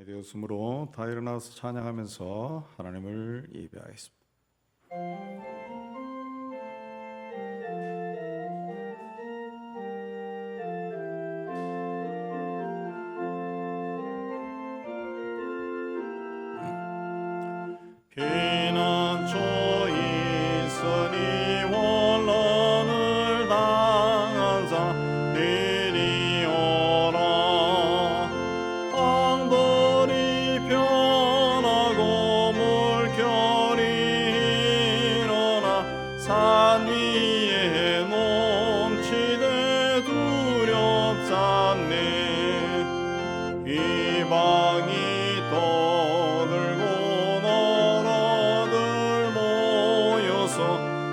되었으므로 다 일어나서 찬양하면서 하나님을 예배하겠습니다. 피난처 있으니 원한을 당한 자들이 오라. 땅들이 변하고 물결이 일어나 산 위에 넘치되 두렵지 않네. 이방이 떠들고 나라들 모여서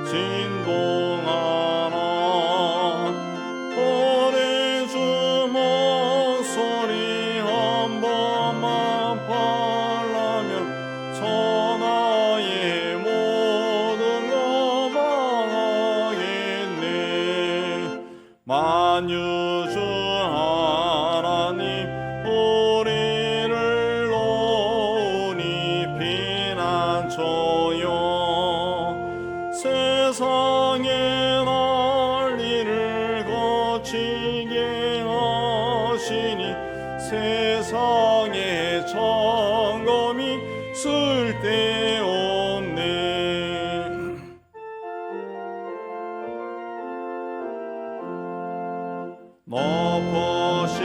진동하나. 우리 주 목소리 한 번만 parla면 천하의 모든 것 망하겠네. 만유주 하나님 우리를 놓으니 피난처여. 세상의 난리를 거치게 하시니 세상의 점검이 쓸데없네. 높으신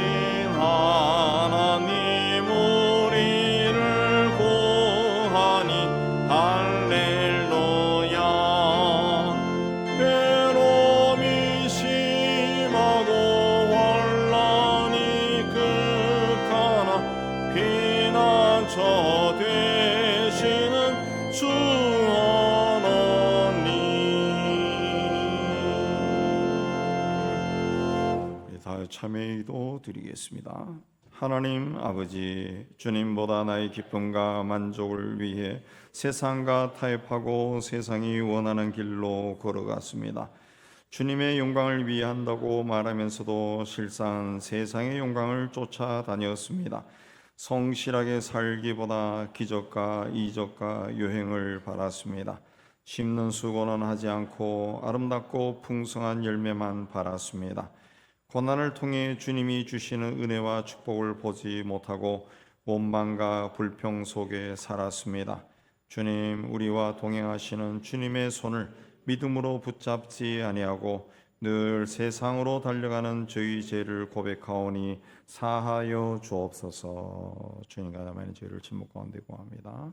하나님 우리를 구하니 할렐루야. 괴로움이 심하고 혼란이 극하나 피난처 되시는 주 하나님. 다 참회기도 드리겠습니다. 하나님 아버지, 주님보다 나의 기쁨과 만족을 위해 세상과 타협하고 세상이 원하는 길로 걸어갔습니다. 주님의 영광을 위한다고 말하면서도 실상 세상의 영광을 쫓아다녔습니다. 성실하게 살기보다 기적과 이적과 요행을 바랐습니다. 심는 수고는 하지 않고 아름답고 풍성한 열매만 바랐습니다. 고난을 통해 주님이 주시는 은혜와 축복을 보지 못하고 원망과 불평 속에 살았습니다. 주님, 우리와 동행하시는 주님의 손을 믿음으로 붙잡지 아니하고 늘 세상으로 달려가는 저희 죄를 고백하오니 사하여 주옵소서. 주님과 남의 죄를 침묵 가운데 구합니다.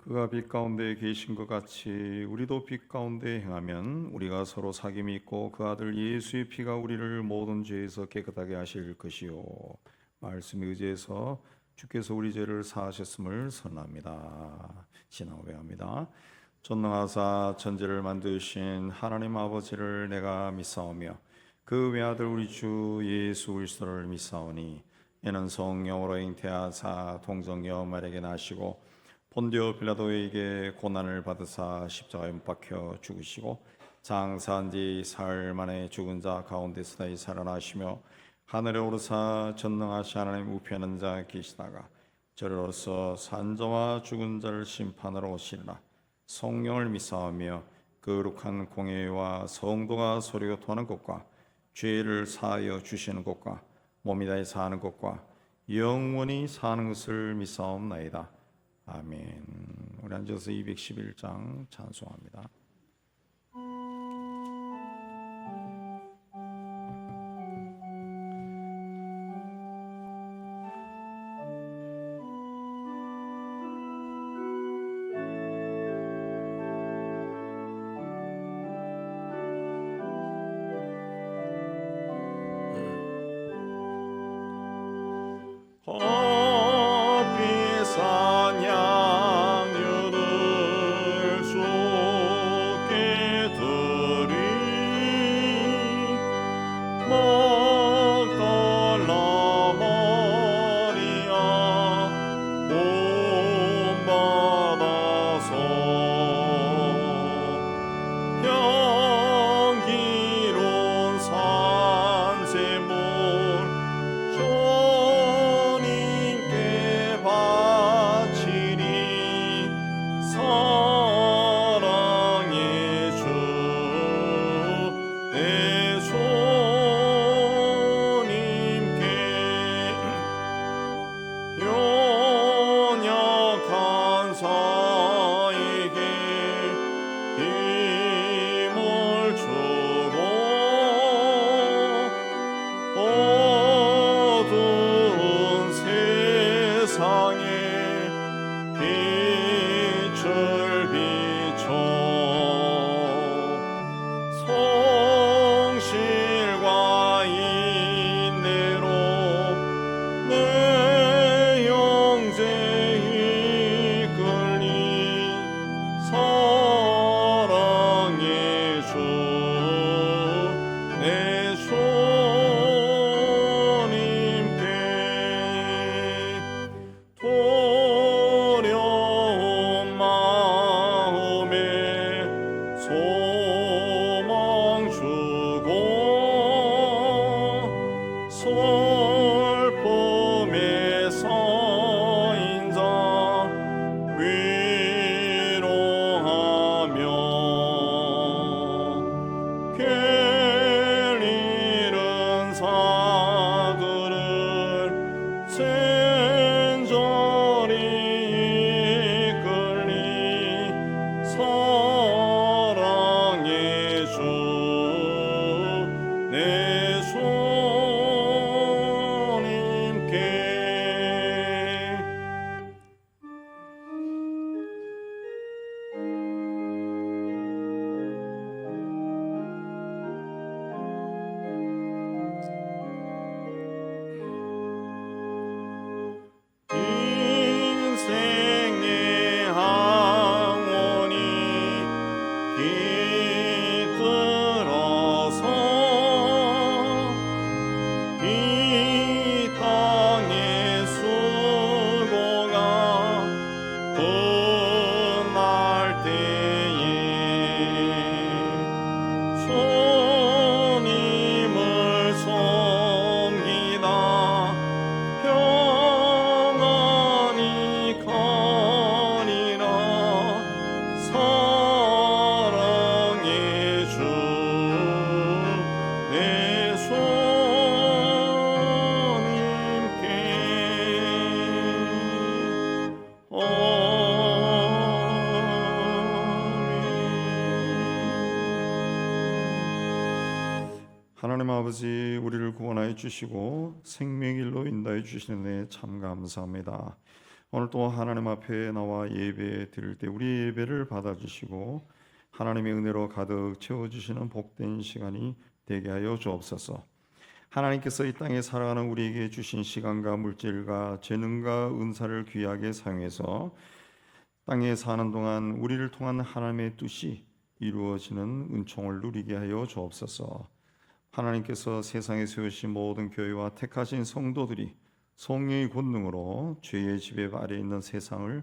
그가 빛 가운데 계신 것 같이 우리도 빛 가운데 행하면 우리가 서로 사귐이 있고 그 아들 예수의 피가 우리를 모든 죄에서 깨끗하게 하실 것이요. 말씀에 의지해서 주께서 우리 죄를 사하셨음을 선언합니다. 신앙 고백합니다. 전능하사 천지를 만드신 하나님 아버지를 내가 믿사오며 그 외아들 우리 주 예수 그리스도를 믿사오니 이는 성령으로 잉태하사 동정녀 마리아에게 나시고 본디오 빌라도에게 고난을 받으사 십자가에 못 박혀 죽으시고 장사한 지 사흘 만에 죽은 자 가운데서 다시 살아나시며 하늘에 오르사 전능하신 하나님 우편한 자 계시다가 저리로서 산자와 죽은 자를 심판하러 오시리라. 성령을 믿사오며 거룩한 공회와 성도가 서로 통하는 것과 죄를 사하여 주시는 것과 몸이 다해 사는 것과 영원히 사는 것을 믿사옵나이다. 아멘. 우리 앉아서 211장 찬송합니다. 헛비싼 양육을 주께 드리 먹달라 마리아 본받아서 향기로운 산세물 주님께 바치리 사랑의 주 내 주님께 연약한 자에게 힘을 주고 어두운 세상에 빛을 비춰 성실과 인내로 내 영제 이끌리 사랑의 주 내 주님께 두려운 마음에 소망 주고 슬픔에 서인 자 위로하며 길 잃은 자들을 친절히 이끌리 사랑의 주 내 주님께 인생의 항원이 깃들어서 이 땅의 수고가 끝날 때에 주님을 섬기다 평안히 가리라 사랑의 주 내 주님께 하나님 아버지, 우리를 구원하여 주시고 생명일로 인도해 주시는 데 참 감사합니다. 오늘 또 하나님 앞에 나와 예배 드릴 때 우리 예배를 받아주시고 하나님의 은혜로 가득 채워주시는 복된 시간이 되게 하여 주옵소서. 하나님께서 이 땅에 살아가는 우리에게 주신 시간과 물질과 재능과 은사를 귀하게 사용해서 땅에 사는 동안 우리를 통한 하나님의 뜻이 이루어지는 은총을 누리게 하여 주옵소서. 하나님께서 세상에 세우신 모든 교회와 택하신 성도들이 성령의 권능으로 죄의 지배 아래 있는 세상을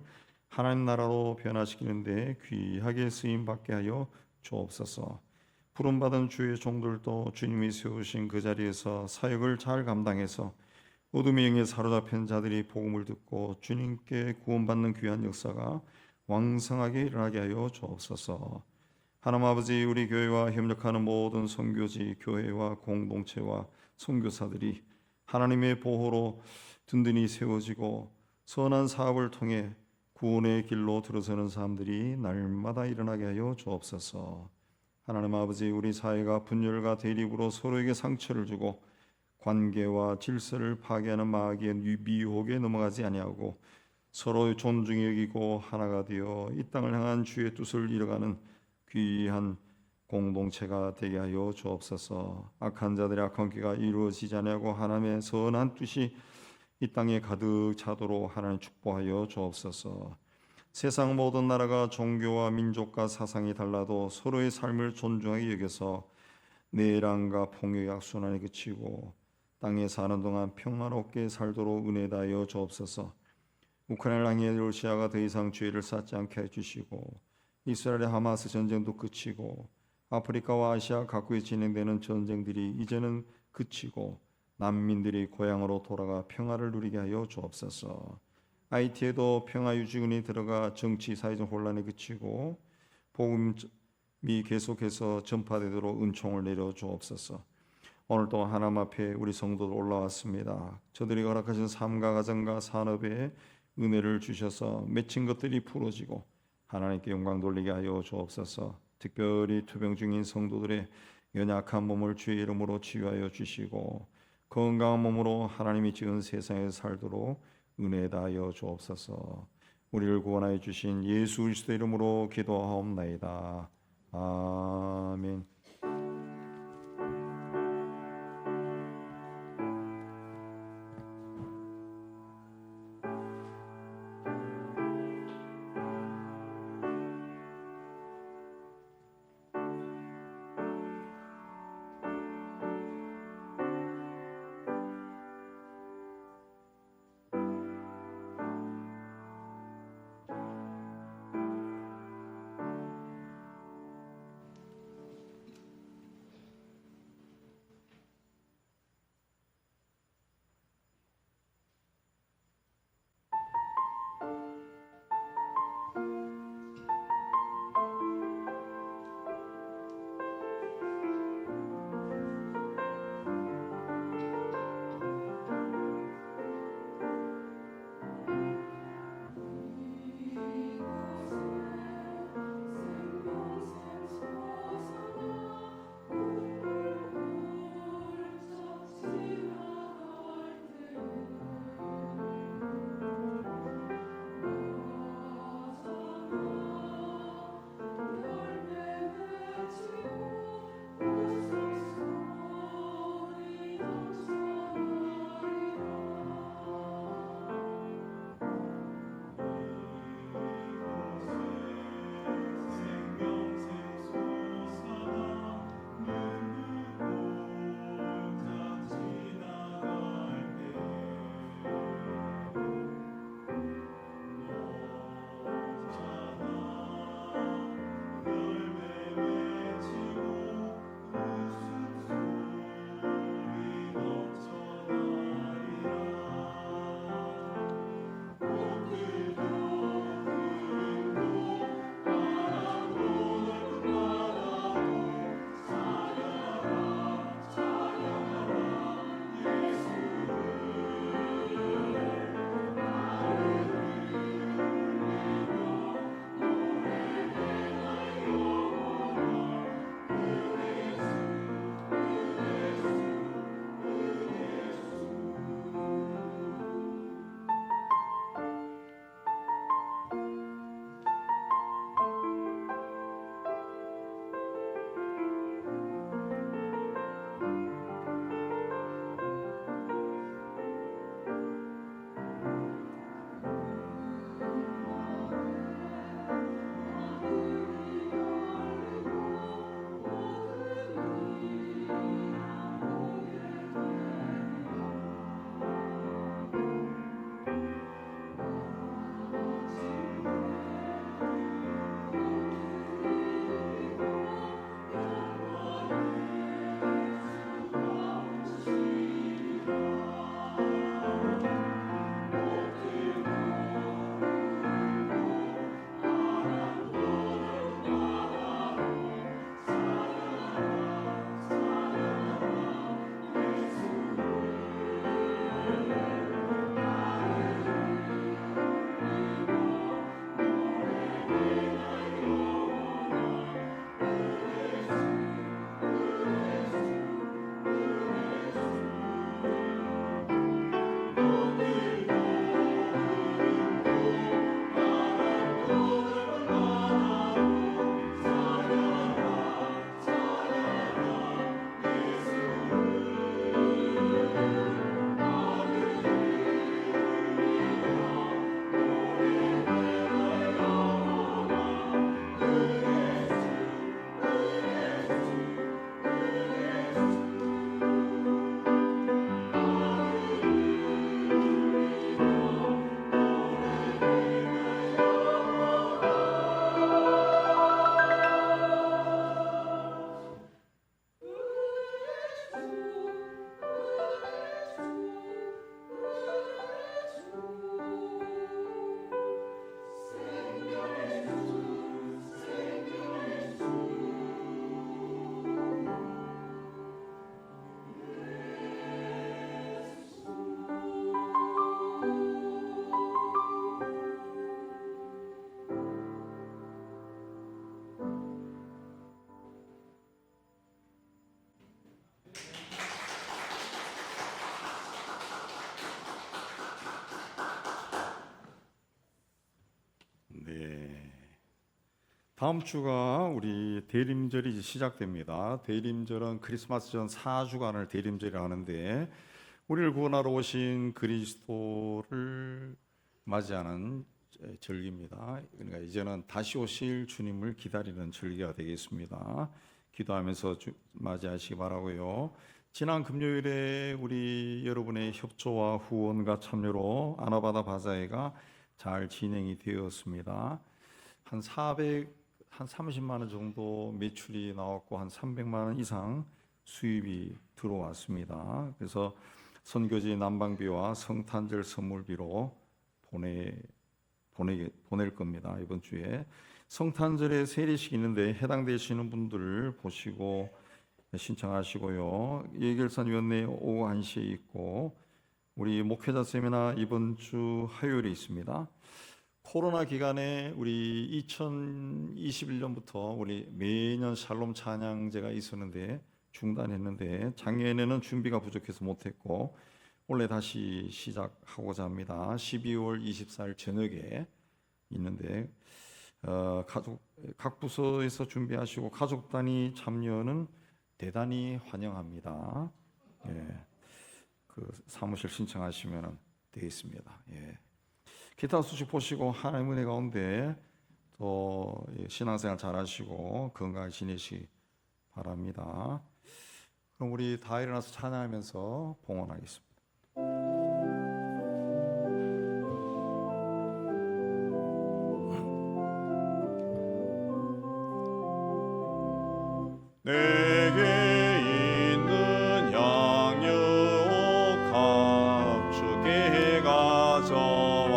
하나님 나라로 변화시키는데 귀하게 쓰임받게 하여 주옵소서. 부름받은 주의 종들도 주님이 세우신 그 자리에서 사역을 잘 감당해서 어둠의 영에 사로잡힌 자들이 복음을 듣고 주님께 구원받는 귀한 역사가 왕성하게 일어나게 하여 주옵소서. 하나님 아버지, 우리 교회와 협력하는 모든 선교지, 교회와 공동체와 선교사들이 하나님의 보호로 든든히 세워지고 선한 사업을 통해 구원의 길로 들어서는 사람들이 날마다 일어나게 하여 주옵소서. 하나님 아버지, 우리 사회가 분열과 대립으로 서로에게 상처를 주고 관계와 질서를 파괴하는 마귀의 미혹에 넘어가지 아니하고 서로 존중히 여기고 하나가 되어 이 땅을 향한 주의 뜻을 이뤄가는 귀한 공동체가 되게 하여 주옵소서. 악한 자들의 악한 기가 이루어지지 아니하고 하나님의 선한 뜻이 이 땅에 가득 차도록 하나님 축복하여 주옵소서. 세상 모든 나라가 종교와 민족과 사상이 달라도 서로의 삶을 존중하게 여겨서 내란과 폭력이 악순환에 그치고 땅에 사는 동안 평화롭게 살도록 은혜 다하여 주옵소서. 우크라이나 향해 러시아가 더 이상 죄를 쌓지 않게 해주시고 이스라엘의 하마스 전쟁도 그치고 아프리카와 아시아 각국에 진행되는 전쟁들이 이제는 그치고 난민들이 고향으로 돌아가 평화를 누리게 하여 주옵소서. IT에도 평화유지군이 들어가 정치 사회적 혼란이 그치고 복음이 계속해서 전파되도록 은총을 내려 주옵소서. 오늘도 하나님 앞에 우리 성도들 올라왔습니다. 저들이 허락하신 삶과 가정과 산업에 은혜를 주셔서 맺힌 것들이 풀어지고 하나님께 영광 돌리게 하여 주옵소서. 특별히 투병 중인 성도들의 연약한 몸을 주의 이름으로 치유하여 주시고 건강한 몸으로 하나님이 지은 세상에 살도록 은혜 다하여 주옵소서. 우리를 구원하여 주신 예수 그리스도 이름으로 기도하옵나이다. 아멘. 다음 주가 우리 대림절이 시작됩니다. 대림절은 크리스마스 전 4주간을 대림절이라 하는데 우리를 구원하러 오신 그리스도를 맞이하는 절기입니다. 그러니까 이제는 다시 오실 주님을 기다리는 절기가 되겠습니다. 기도하면서 맞이하시기 바라고요. 지난 금요일에 우리 여러분의 협조와 후원과 참여로 아나바다 바자회가 잘 진행이 되었습니다. 한 30만 원 정도 매출이 나왔고 한 300만 원 이상 수입이 들어왔습니다. 그래서 선교지 난방비와 성탄절 선물비로 보낼 겁니다. 이번 주에 성탄절에 세례식 있는데 해당되시는 분들 보시고 신청하시고요. 예결산위원회 오후 1시에 있고 우리 목회자 세미나 이번 주 화요일에 있습니다. 코로나 기간에 우리 2021년부터 우리 매년 샬롬 찬양제가 있었는데 중단했는데 작년에는 준비가 부족해서 못했고 올해 다시 시작하고자 합니다. 12월 24일 저녁에 있는데 각 부서에서 준비하시고 가족 단위 참여는 대단히 환영합니다. 예, 그 사무실 신청하시면 되겠습니다. 예. 기타 소식 보시고 하나님 은혜 가운데 또 신앙생활 잘하시고 건강히 지내시기 바랍니다. 그럼 우리 다 일어나서 찬양하면서 봉헌하겠습니다. 내게 있는 양육 감축에 가져와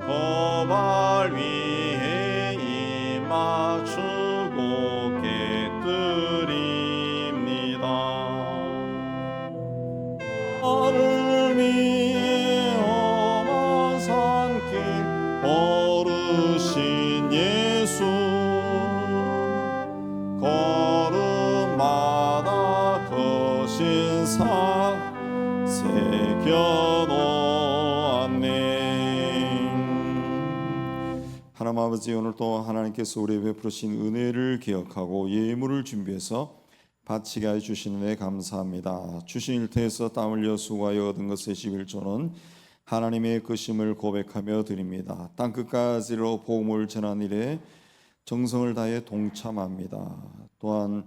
거발 위에 입 맞추고 깨뜨립니다. 나를 위해 험한 산길 걸으신 예수 걸음마다 거신 사 새겨놓았네. 하나님 아버지, 오늘 또 하나님께서 우리에게 베푸신 은혜를 기억하고 예물을 준비해서 바치게 해주시는 데 감사합니다. 주신 일터에서 땀 흘려 수고하여 얻은 것의 11조는 하나님의 것임을 고백하며 드립니다. 땅끝까지로 복음을 전한 일에 정성을 다해 동참합니다. 또한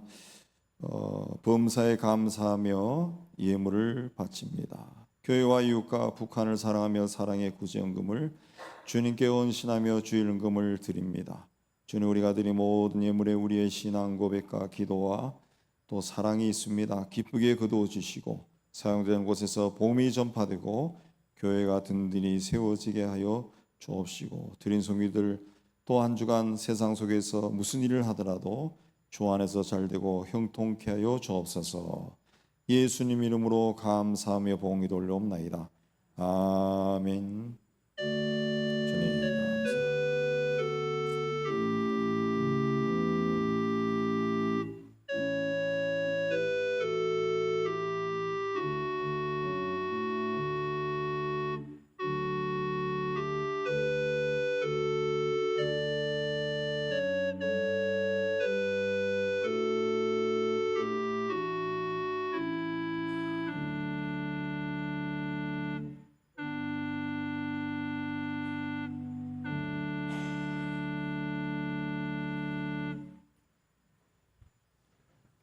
범사에 감사하며 예물을 바칩니다. 교회와 이웃과 북한을 사랑하며 사랑의 구제연금을 주님께 헌신하며 주일금을 드립니다. 주님, 우리가 드린 모든 예물에 우리의 신앙 고백과 기도와 또 사랑이 있습니다. 기쁘게 거두어주시고 사용되는 곳에서 복음이 전파되고 교회가 든든히 세워지게 하여 주옵시고, 드린 성기들 또 한 주간 세상 속에서 무슨 일을 하더라도 주 안에서 잘되고 형통케 하여 주옵소서. 예수님 이름으로 감사하며 봉이 돌려옵나이다. 아멘. 주님 감사합니다.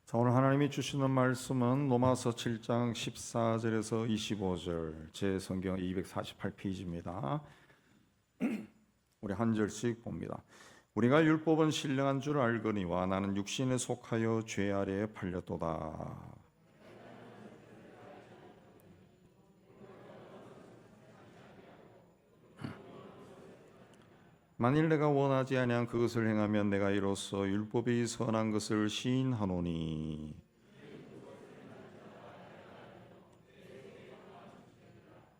자, 오늘 하나님이 주시는 말씀은 로마서 7장 14절에서 25절, 제 성경 248페이지입니다. 우리 한 절씩 봅니다. 우리가 율법은 신령한 줄 알거니와 나는 육신에 속하여 죄 아래에 팔렸도다. 만일 내가 원하지 아니한 그것을 행하면 내가 이로써 율법이 선한 것을 시인하노니,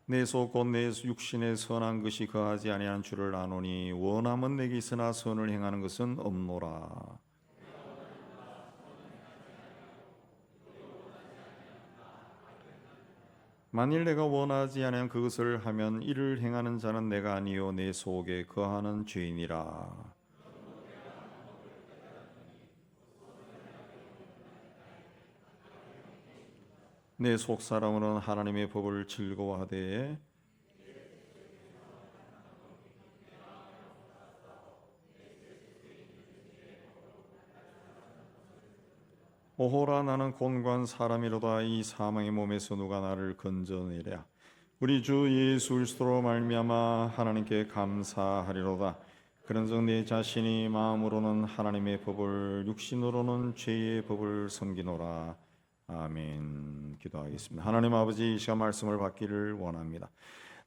내 속 곧 내 육신에 선한 것이 거하지 아니한 줄을 아노니 원함은 내게 있으나 선을 행하는 것은 없노라. 만일 내가 원하지 아니한 그것을 하면 이를 행하는 자는 내가 아니요 내 속에 거하는 죄이니라. 내 속사람은 하나님의 법을 즐거워하되 오호라 나는 곤고한 사람이로다. 이 사망의 몸에서 누가 나를 건져내랴. 우리 주 예수 그리스도로 말미암아 하나님께 감사하리로다. 그런즉 내 자신이 마음으로는 하나님의 법을 육신으로는 죄의 법을 섬기노라. 아멘. 기도하겠습니다. 하나님 아버지, 이 시간 말씀을 받기를 원합니다.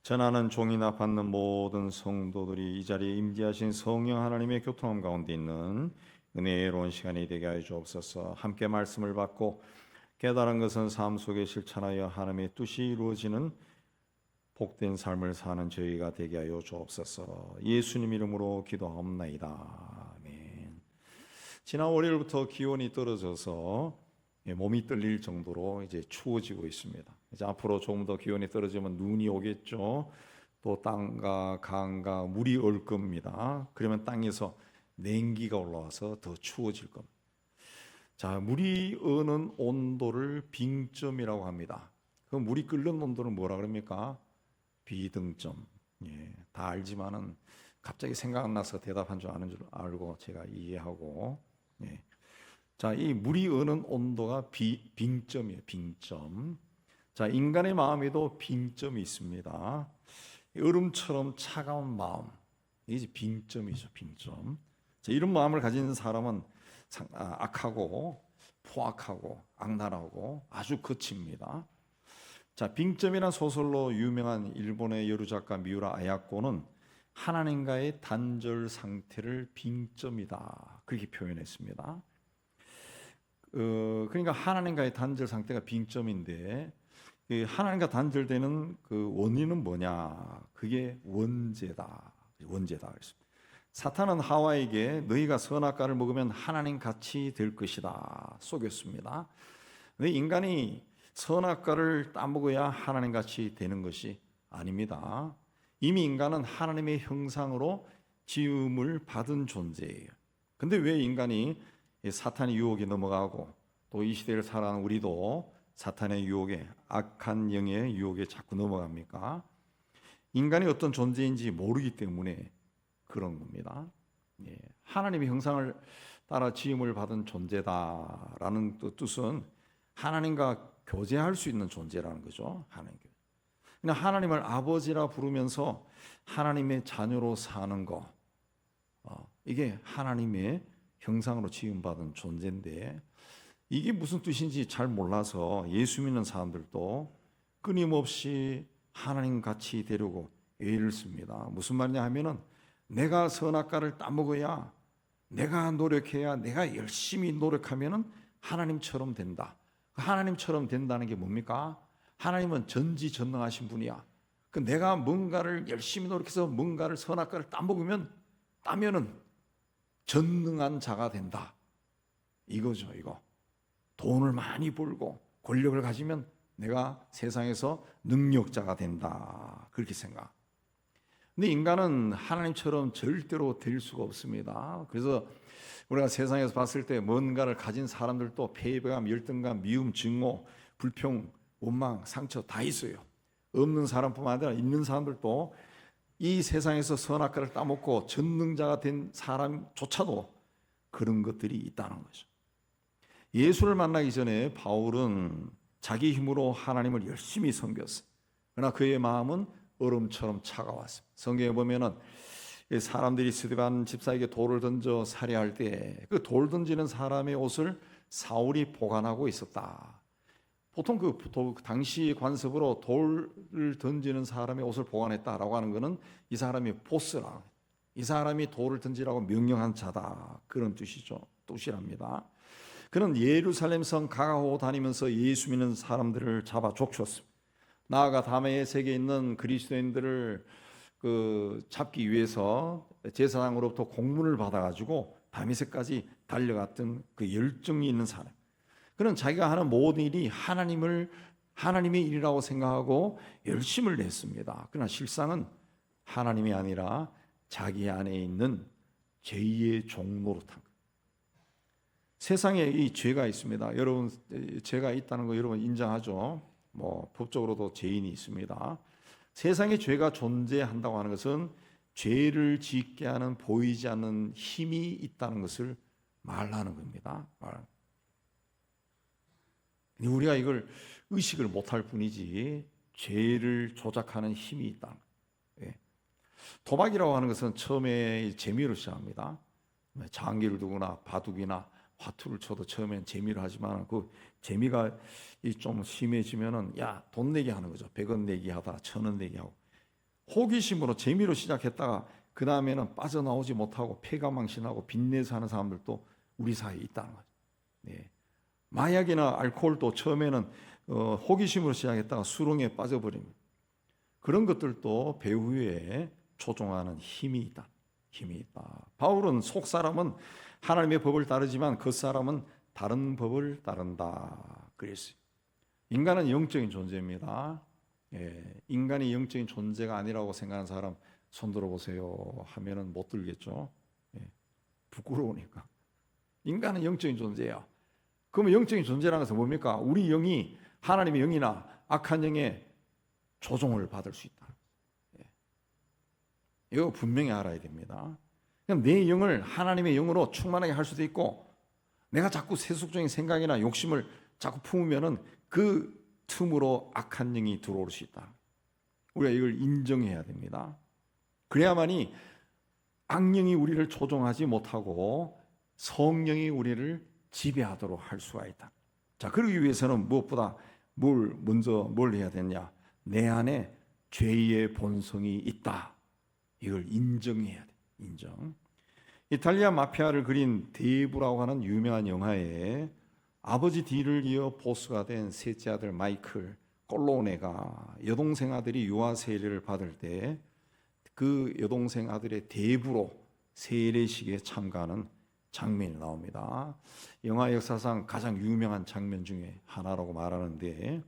전하는 종이나 받는 모든 성도들이 이 자리에 임재하신 성령 하나님의 교통함 가운데 있는 은혜로운 시간이 되게 하여 주옵소서. 함께 말씀을 받고 깨달은 것은 삶 속에 실천하여 하나님의 뜻이 이루어지는 복된 삶을 사는 저희가 되게 하여 주옵소서. 예수님 이름으로 기도하옵나이다. 아멘. 지난 월요일부터 기온이 떨어져서 몸이 떨릴 정도로 이제 추워지고 있습니다. 이제 앞으로 조금 더 기온이 떨어지면 눈이 오겠죠. 또 땅과 강과 물이 얼 겁니다. 그러면 땅에서 냉기가 올라와서 더 추워질 겁니다. 자, 물이 어는 온도를 빙점이라고 합니다. 그 물이 끓는 온도는 뭐라 그럽니까? 비등점. 예, 다 알지만은 갑자기 생각나서 대답한 줄 아는 줄 알고 제가 이해하고. 예. 자, 이 물이 어는 온도가 빙점이에요. 빙점. 자, 인간의 마음에도 빙점이 있습니다. 얼음처럼 차가운 마음. 이게 빙점이죠. 빙점. 자, 이런 마음을 가진 사람은 악하고 포악하고 악랄하고 아주 거칩니다. 자, 빙점이라는 소설로 유명한 일본의 여류 작가 미우라 아야코는 하나님과의 단절 상태를 빙점이다 그렇게 표현했습니다. 그러니까 하나님과의 단절 상태가 빙점인데 하나님과 단절되는 그 원인은 뭐냐? 그게 원죄다. 원죄다 그랬습니다. 사탄은 하와에게 너희가 선악과를 먹으면 하나님 같이 될 것이다 속였습니다. 근데 인간이 선악과를 따먹어야 하나님 같이 되는 것이 아닙니다. 이미 인간은 하나님의 형상으로 지음을 받은 존재예요. 근데 왜 인간이 사탄의 유혹에 넘어가고 또 이 시대를 살아가는 우리도 사탄의 유혹에, 악한 영의 유혹에 자꾸 넘어갑니까? 인간이 어떤 존재인지 모르기 때문에 그런 겁니다. 예, 하나님의 형상을 따라 지음을 받은 존재다라는 뜻은 하나님과 교제할 수 있는 존재라는 거죠. 하나님을 아버지라 부르면서 하나님의 자녀로 사는 거, 이게 하나님의 형상으로 지음받은 존재인데 이게 무슨 뜻인지 잘 몰라서 예수 믿는 사람들도 끊임없이 하나님 같이 되려고 애를 씁니다. 무슨 말이냐 하면은 내가 선악과를 따먹어야, 내가 노력해야, 내가 열심히 노력하면은 하나님처럼 된다. 하나님처럼 된다는 게 뭡니까? 하나님은 전지전능하신 분이야. 내가 뭔가를 열심히 노력해서 뭔가를 선악과를 따면은 전능한 자가 된다. 이거죠, 이거. 돈을 많이 벌고 권력을 가지면 내가 세상에서 능력자가 된다. 그렇게 생각. 근데 인간은 하나님처럼 절대로 될 수가 없습니다. 그래서 우리가 세상에서 봤을 때 뭔가를 가진 사람들도 패배감, 열등감, 미움, 증오, 불평, 원망, 상처 다 있어요. 없는 사람뿐만 아니라 있는 사람들도 이 세상에서 선악과를 따먹고 전능자가 된 사람조차도 그런 것들이 있다는 거죠. 예수를 만나기 전에 바울은 자기 힘으로 하나님을 열심히 섬겼어요. 그러나 그의 마음은 얼음처럼 차가웠습니다. 성경에 보면은 사람들이 스데반 집사에게 돌을 던져 살해할 때 그 돌 던지는 사람의 옷을 사울이 보관하고 있었다. 보통 그 당시 관습으로 돌을 던지는 사람의 옷을 보관했다라고 하는 것은 이 사람이 보스라, 이 사람이 돌을 던지라고 명령한 자다, 그런 뜻이랍니다. 그는 예루살렘 성 가가호 다니면서 예수 믿는 사람들을 잡아 족쳤습니다. 나아가 다메섹에 있는 그리스도인들을 잡기 위해서 제사장으로부터 공문을 받아가지고 다메섹까지 달려갔던 그 열정이 있는 사람. 그는 자기가 하는 모든 일이 하나님의 일이라고 생각하고 열심을 냈습니다. 그러나 실상은 하나님이 아니라 자기 안에 있는 죄의 종노릇한 거예요. 세상에 이 죄가 있습니다. 여러분, 죄가 있다는 거 여러분 인정하죠? 뭐 법적으로도 죄인이 있습니다. 세상에 죄가 존재한다고 하는 것은 죄를 짓게 하는 보이지 않는 힘이 있다는 것을 말하는 겁니다. 우리가 이걸 의식을 못할 뿐이지 죄를 조작하는 힘이 있다. 도박이라고 하는 것은 처음에 재미로 시작합니다. 장기를 두거나 바둑이나 화투를 쳐도 처음엔 재미로 하지만 그 재미가 좀 심해지면은 돈 내기 하는 거죠. 100원 내기 하다 1000원 내기 하고 호기심으로 재미로 시작했다가 그 다음에는 빠져나오지 못하고 패가망신하고 빚내서 하는 사람들도 우리 사이에 있다는 거죠. 마약이나 알코올도 처음에는 호기심으로 시작했다가 수렁에 빠져버립니다. 그런 것들도 배후에 조종하는 힘이 있다. 바울은 속 사람은 하나님의 법을 따르지만 그 사람은 다른 법을 따른다 그랬어요. 인간은 영적인 존재입니다. 인간이 영적인 존재가 아니라고 생각하는 사람 손 들어보세요 하면은 못 들겠죠. 부끄러우니까. 인간은 영적인 존재예요. 그러면 영적인 존재라는 것은 뭡니까? 우리 영이 하나님의 영이나 악한 영의 조종을 받을 수 있다. 이거 분명히 알아야 됩니다. 그럼 내 영을 하나님의 영으로 충만하게 할 수도 있고 내가 자꾸 세속적인 생각이나 욕심을 자꾸 품으면은 그 틈으로 악한 영이 들어올 수 있다. 우리가 이걸 인정해야 됩니다. 그래야만이 악령이 우리를 조종하지 못하고 성령이 우리를 지배하도록 할 수가 있다. 자, 그러기 위해서는 무엇보다 뭘 해야 되냐? 내 안에 죄의 본성이 있다. 이걸 인정해야 돼. 인정. 이탈리아 마피아를 그린 데이브라고 하는 유명한 영화에 아버지 뒤를 이어 보스가 된 셋째 아들 마이클 꼴로네가 여동생 아들이 유아 세례를 받을 때 그 여동생 아들의 대부로 세례식에 참가하는 장면이 나옵니다. 영화 역사상 가장 유명한 장면 중에 하나라고 말하는데,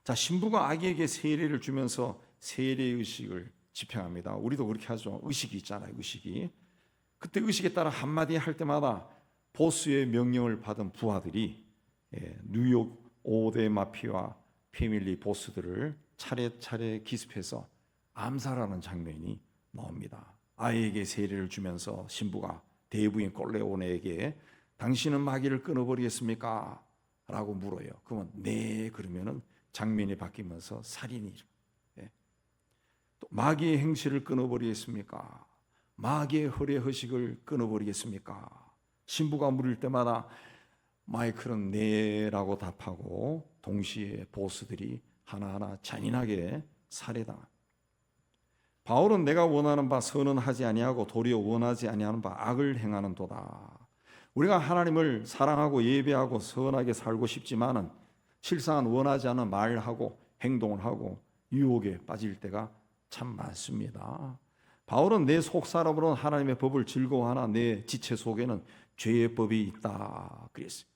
자, 신부가 아기에게 세례를 주면서 세례 의식을 집행합니다. 우리도 그렇게 하죠. 의식이 있잖아요. 의식이. 그때 의식에 따라 한마디 할 때마다 보스의 명령을 받은 부하들이 뉴욕 5대 마피아 패밀리 보스들을 차례차례 기습해서 암살하는 장면이 나옵니다. 아이에게 세례를 주면서 신부가 대부인 꼴레오네에게 당신은 마귀를 끊어버리겠습니까? 라고 물어요. 그러면 네, 그러면은 장면이 바뀌면서 살인이 또 마귀의 행실을 끊어버리겠습니까? 마귀의 허례 허식을 끊어버리겠습니까? 신부가 물을 때마다 마이클은 네라고 답하고 동시에 보스들이 하나하나 잔인하게 살해당합니다. 바울은 내가 원하는 바 선은 하지 아니하고 도리어 원하지 아니하는 바 악을 행하는도다. 우리가 하나님을 사랑하고 예배하고 선하게 살고 싶지만은 실상은 원하지 않은 말하고 행동을 하고 유혹에 빠질 때가 참 많습니다. 바울은 내 속사람으로는 하나님의 법을 즐거워하나 내 지체 속에는 죄의 법이 있다 그랬어요.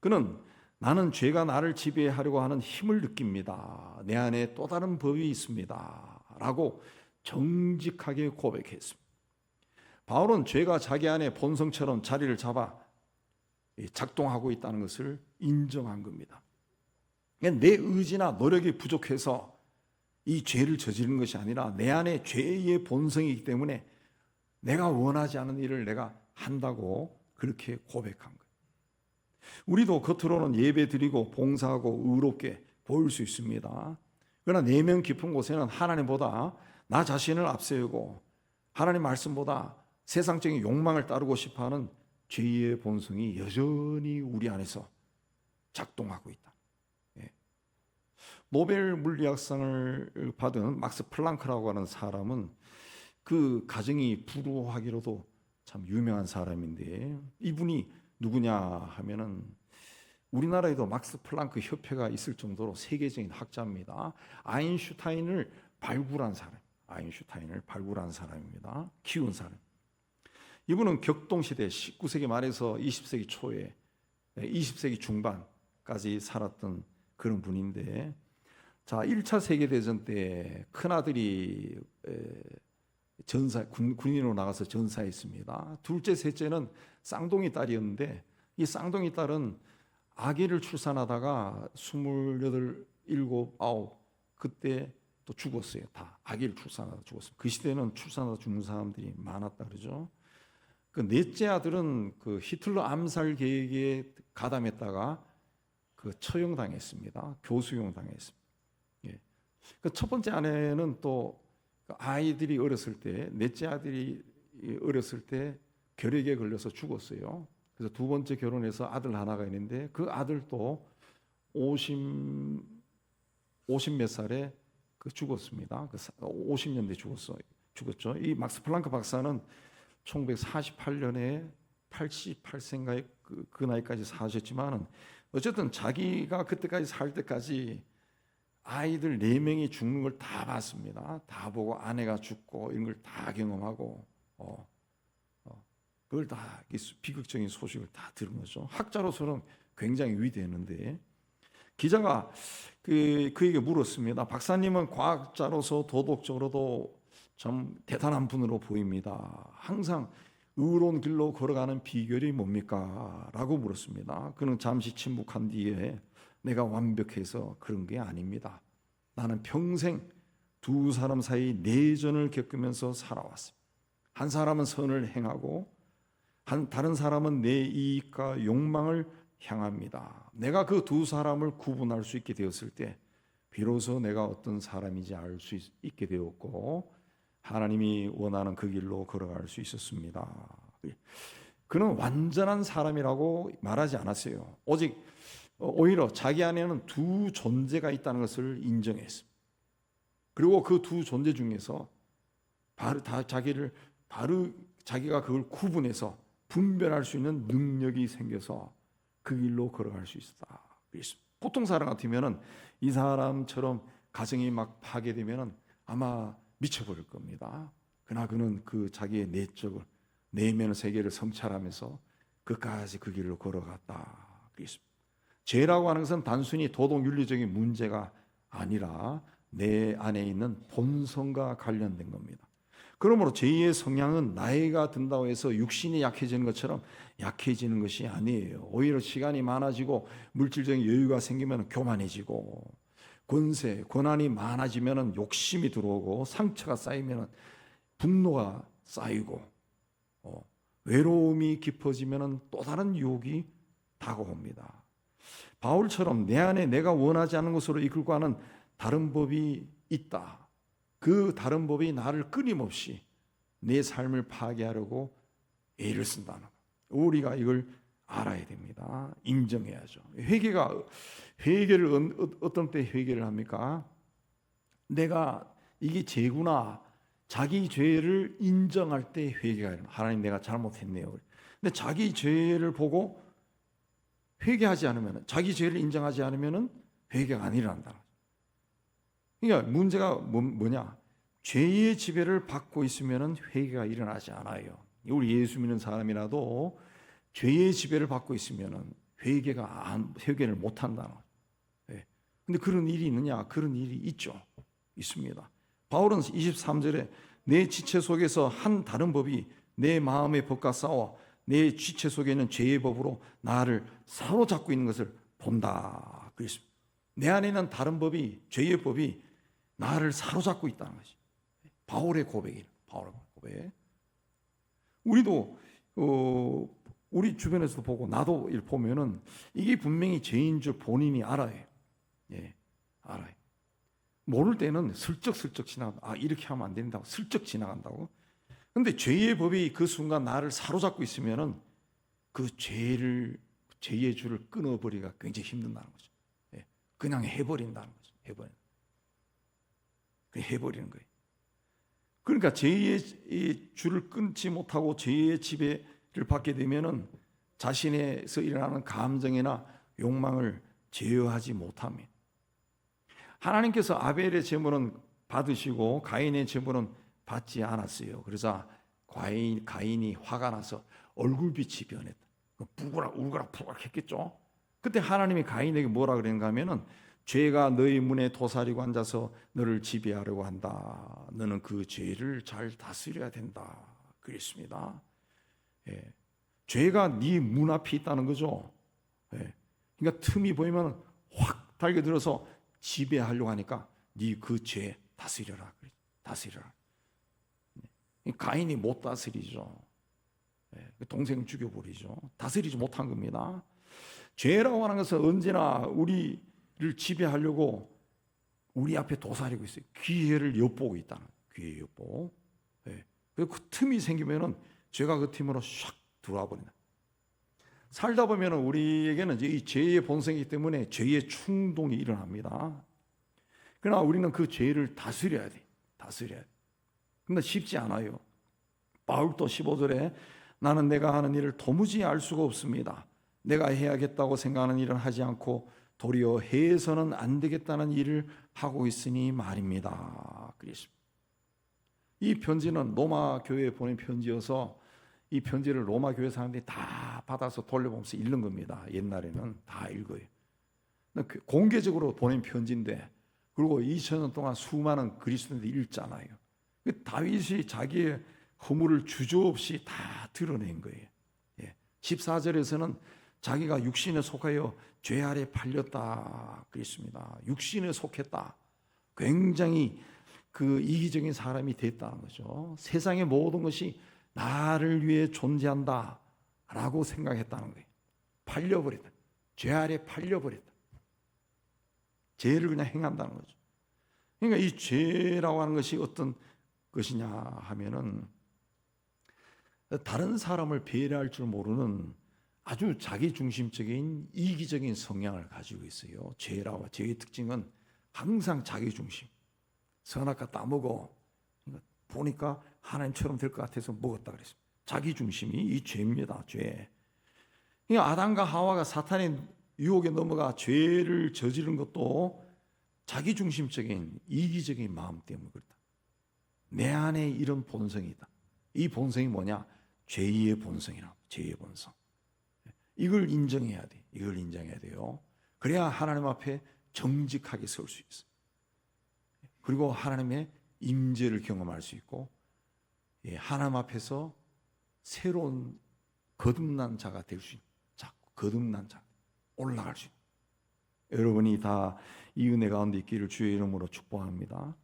그는 나는 죄가 나를 지배하려고 하는 힘을 느낍니다. 내 안에 또 다른 법이 있습니다 라고 정직하게 고백했습니다. 바울은 죄가 자기 안에 본성처럼 자리를 잡아 작동하고 있다는 것을 인정한 겁니다. 내 의지나 노력이 부족해서 이 죄를 저지르는 것이 아니라 내 안에 죄의 본성이기 때문에 내가 원하지 않은 일을 내가 한다고 그렇게 고백한 거예요. 우리도 겉으로는 예배 드리고 봉사하고 의롭게 보일 수 있습니다. 그러나 내면 깊은 곳에는 하나님보다 나 자신을 앞세우고 하나님 말씀보다 세상적인 욕망을 따르고 싶어하는 죄의 본성이 여전히 우리 안에서 작동하고 있다. 노벨 물리학상을 받은 막스 플랑크라고 하는 사람은 그 가정이 불우하기로도 참 유명한 사람인데, 이분이 누구냐 하면은 우리나라에도 막스 플랑크 협회가 있을 정도로 세계적인 학자입니다. 아인슈타인을 발굴한 사람입니다. 키운 사람. 이분은 격동시대 19세기 말에서 20세기 초에 20세기 중반까지 살았던 그런 분인데, 자, 1차 세계대전 때 큰아들이 군인으로 나가서 전사했습니다. 둘째, 셋째는 쌍둥이 딸이었는데 이 쌍둥이 딸은 아기를 출산하다가 28, 7, 9 그때 또 죽었어요. 다 아기를 출산하다 죽었어요. 그 시대는 출산하다 죽는 사람들이 많았다 그러죠. 그 넷째 아들은 그 히틀러 암살 계획에 가담했다가 그 처형당했습니다. 교수형 당했습니다. 예. 그 첫 번째 아내는 또 아이들이 어렸을 때, 넷째 아들이 어렸을 때 결핵에 걸려서 죽었어요. 그래서 두 번째 결혼해서 아들 하나가 있는데 그 아들도 50 몇 살에 그 죽었습니다. 그 50년대 죽었죠. 이 막스 플랑크 박사는 1948년에 88세인가에 그 나이까지 사셨지만은 어쨌든 자기가 그때까지 살 때까지 아이들 4명이 죽는 걸 다 봤습니다. 다 보고 아내가 죽고 이런 걸 다 경험하고 그걸 다 비극적인 소식을 다 들은 거죠. 학자로서는 굉장히 위대했는데 기자가 그에게 물었습니다. 박사님은 과학자로서 도덕적으로도 좀 대단한 분으로 보입니다. 항상 의로운 길로 걸어가는 비결이 뭡니까? 라고 물었습니다. 그는 잠시 침묵한 뒤에 내가 완벽해서 그런 게 아닙니다. 나는 평생 두 사람 사이 내전을 겪으면서 살아왔습니다. 한 사람은 선을 행하고 다른 사람은 내 이익과 욕망을 향합니다. 내가 그 두 사람을 구분할 수 있게 되었을 때 비로소 내가 어떤 사람인지 알 수 있게 되었고 하나님이 원하는 그 길로 걸어갈 수 있었습니다. 그는 완전한 사람이라고 말하지 않았어요. 오히려 자기 안에는 두 존재가 있다는 것을 인정했습니다. 그리고 그 두 존재 중에서 자기가 그걸 구분해서 분별할 수 있는 능력이 생겨서 그 길로 걸어갈 수 있었다. 보통 사람 같으면은 이 사람처럼 가정이 막 파괴되면은 아마 미쳐버릴 겁니다. 그러나 그는 그 자기의 내적을 내면의 세계를 성찰하면서 끝까지 그 길로 걸어갔다. 죄라고 하는 것은 단순히 도덕 윤리적인 문제가 아니라 내 안에 있는 본성과 관련된 겁니다. 그러므로 죄의 성향은 나이가 든다고 해서 육신이 약해지는 것처럼 약해지는 것이 아니에요. 오히려 시간이 많아지고 물질적인 여유가 생기면 교만해지고 권한이 많아지면 욕심이 들어오고 상처가 쌓이면 분노가 쌓이고 외로움이 깊어지면 또 다른 유혹이 다가옵니다. 바울처럼 내 안에 내가 원하지 않는 것으로 이끌고 가는 다른 법이 있다. 그 다른 법이 나를 끊임없이 내 삶을 파괴하려고 애를 쓴다는 것. 우리가 이걸 알아야 됩니다. 인정해야죠. 회개를 어떤 때 회개를 합니까? 내가 이게 죄구나. 자기 죄를 인정할 때 회개가 일어나. 하나님 내가 잘못했네요. 근데 자기 죄를 보고 회개하지 않으면, 자기 죄를 인정하지 않으면 회개가 안 일어난다. 그러니까 문제가 뭐냐? 죄의 지배를 받고 있으면 회개가 일어나지 않아요. 우리 예수 믿는 사람이라도 죄의 지배를 받고 있으면 회개를 못 한다는 거예요. 근데 그런 일이 있느냐? 그런 일이 있죠. 있습니다. 바울은 23절에 내 지체 속에서 한 다른 법이 내 마음의 법과 싸워 내 지체 속에 있는 죄의 법으로 나를 사로잡고 있는 것을 본다. 그랬습니다. 내 안에 있는 다른 법이, 죄의 법이 나를 사로잡고 있다는 것이 바울의 고백이에요. 바울의 고백. 우리도 우리 주변에서도 보고 나도 보면은 이게 분명히 죄인 줄 본인이 알아요. 알아요. 모를 때는 슬쩍슬쩍 지나간다. 이렇게 하면 안 된다고 슬쩍 지나간다고. 근데 죄의 법이 그 순간 나를 사로잡고 있으면은 그 죄의 줄을 끊어버리기가 굉장히 힘든다는 거죠. 그냥 해버린다는 거죠. 해버리는 거예요. 그러니까 죄의 줄을 끊지 못하고 죄의 지배를 받게 되면은 자신에서 일어나는 감정이나 욕망을 제어하지 못합니다. 하나님께서 아벨의 제물은 받으시고 가인의 제물은 받지 않았어요. 그래서 가인이 화가 나서 얼굴빛이 변했다. 우그락 했겠죠. 그때 하나님이 가인에게 뭐라 그랬는가 하면은 죄가 너희 문에 도사리고 앉아서 너를 지배하려고 한다. 너는 그 죄를 잘 다스려야 된다. 그랬습니다. 죄가 네 문 앞에 있다는 거죠. 예. 그러니까 틈이 보이면 확 달겨들어서 지배하려고 하니까 네 그 죄 다스려라. 다스려라. 가인이 못 다스리죠. 동생 죽여버리죠. 다스리지 못한 겁니다. 죄라고 하는 것은 언제나 우리를 지배하려고 우리 앞에 도사리고 있어요. 기회를 엿보고 있다는 기회 엿보. 그 틈이 생기면은 죄가 그 틈으로 샥 들어와 버린다. 살다 보면은 우리에게는 이 죄의 본성이기 때문에 죄의 충동이 일어납니다. 그러나 우리는 그 죄를 다스려야 돼. 다스려야 돼. 근데 쉽지 않아요. 바울도 15절에 나는 내가 하는 일을 도무지 알 수가 없습니다. 내가 해야겠다고 생각하는 일은 하지 않고 도리어 해서는 안 되겠다는 일을 하고 있으니 말입니다. 그랬습니다. 이 편지는 로마 교회에 보낸 편지여서 이 편지를 로마 교회 사람들이 다 받아서 돌려보면서 읽는 겁니다. 옛날에는 다 읽어요. 공개적으로 보낸 편지인데 그리고 2000년 동안 수많은 그리스도인들이 읽잖아요. 다윗이 자기의 허물을 주저없이 다 드러낸 거예요. 14절에서는 자기가 육신에 속하여 죄 아래 팔렸다 그랬습니다. 육신에 속했다. 굉장히 그 이기적인 사람이 됐다는 거죠. 세상의 모든 것이 나를 위해 존재한다 라고 생각했다는 거예요. 팔려버렸다. 죄 아래 팔려버렸다. 죄를 그냥 행한다는 거죠. 그러니까 이 죄라고 하는 것이 어떤 것이냐 하면은 다른 사람을 배려할 줄 모르는 아주 자기중심적인 이기적인 성향을 가지고 있어요. 죄라고 죄의 특징은 항상 자기중심. 선악과 따먹어. 보니까 하나님처럼 될 것 같아서 먹었다 그랬습니다. 자기중심이 이 죄입니다. 죄. 그러니까 아담과 하와가 사탄의 유혹에 넘어가 죄를 저지른 것도 자기중심적인 이기적인 마음 때문에 그렇다. 내 안에 이런 본성이 있다. 이 본성이 뭐냐? 죄의 본성이라고. 죄의 본성. 이걸 인정해야 돼. 이걸 인정해야 돼요. 그래야 하나님 앞에 정직하게 설 수 있어. 그리고 하나님의 임재를 경험할 수 있고, 하나님 앞에서 새로운 거듭난 자가 될 수 있는 자, 거듭난 자, 올라갈 수 있는. 여러분이 다 이 은혜 가운데 있기를 주의 이름으로 축복합니다.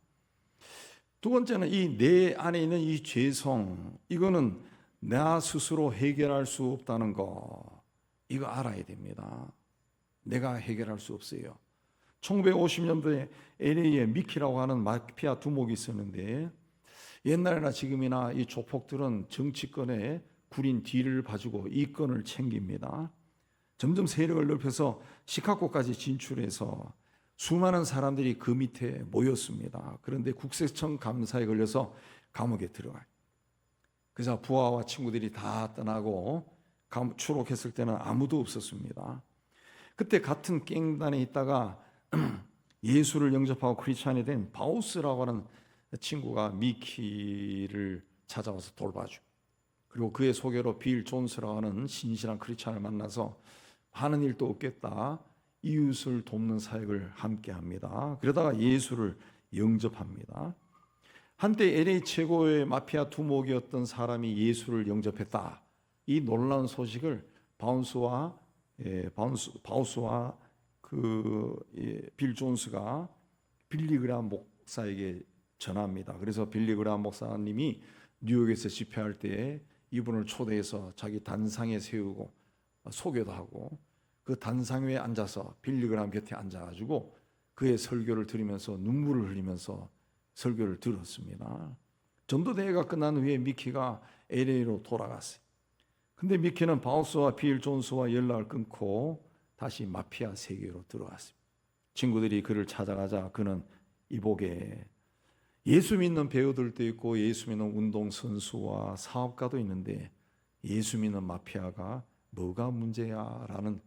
두 번째는 이 내 안에 있는 이 죄성, 이거는 나 스스로 해결할 수 없다는 거, 이거 알아야 됩니다. 내가 해결할 수 없어요. 1950년도에 LA에 미키라고 하는 마피아 두목이 있었는데 옛날이나 지금이나 이 조폭들은 정치권에 구린 뒤를 봐주고 이권을 챙깁니다. 점점 세력을 넓혀서 시카고까지 진출해서 수많은 사람들이 그 밑에 모였습니다. 그런데 국세청 감사에 걸려서 감옥에 들어가요. 그래서 부하와 친구들이 다 떠나고 추록했을 때는 아무도 없었습니다. 그때 같은 갱단에 있다가 예수를 영접하고 크리스찬이 된 바우스라고 하는 친구가 미키를 찾아와서 돌봐줘. 그리고 그의 소개로 빌 존스라고 하는 신실한 크리스찬을 만나서 하는 일도 없겠다. 이웃을 돕는 사역을 함께 합니다. 그러다가 예수를 영접합니다. 한때 LA 최고의 마피아 두목이었던 사람이 예수를 영접했다. 이 놀라운 소식을 바우스와 빌 존스가 빌리 그레이엄 목사에게 전합니다. 그래서 빌리 그레이엄 목사님이 뉴욕에서 집회할 때 이분을 초대해서 자기 단상에 세우고 소개도 하고 그 단상 위에 앉아서 빌리 그레이엄 곁에 앉아가지고 그의 설교를 들으면서 눈물을 흘리면서 설교를 들었습니다. 전도대회가 끝난 후에 미키가 LA로 돌아갔어요. 근데 미키는 바우스와 빌 존스와 연락을 끊고 다시 마피아 세계로 들어갔습니다. 친구들이 그를 찾아가자 그는 이복에 예수 믿는 배우들도 있고 예수 믿는 운동선수와 사업가도 있는데 예수 믿는 마피아가 뭐가 문제야? 라는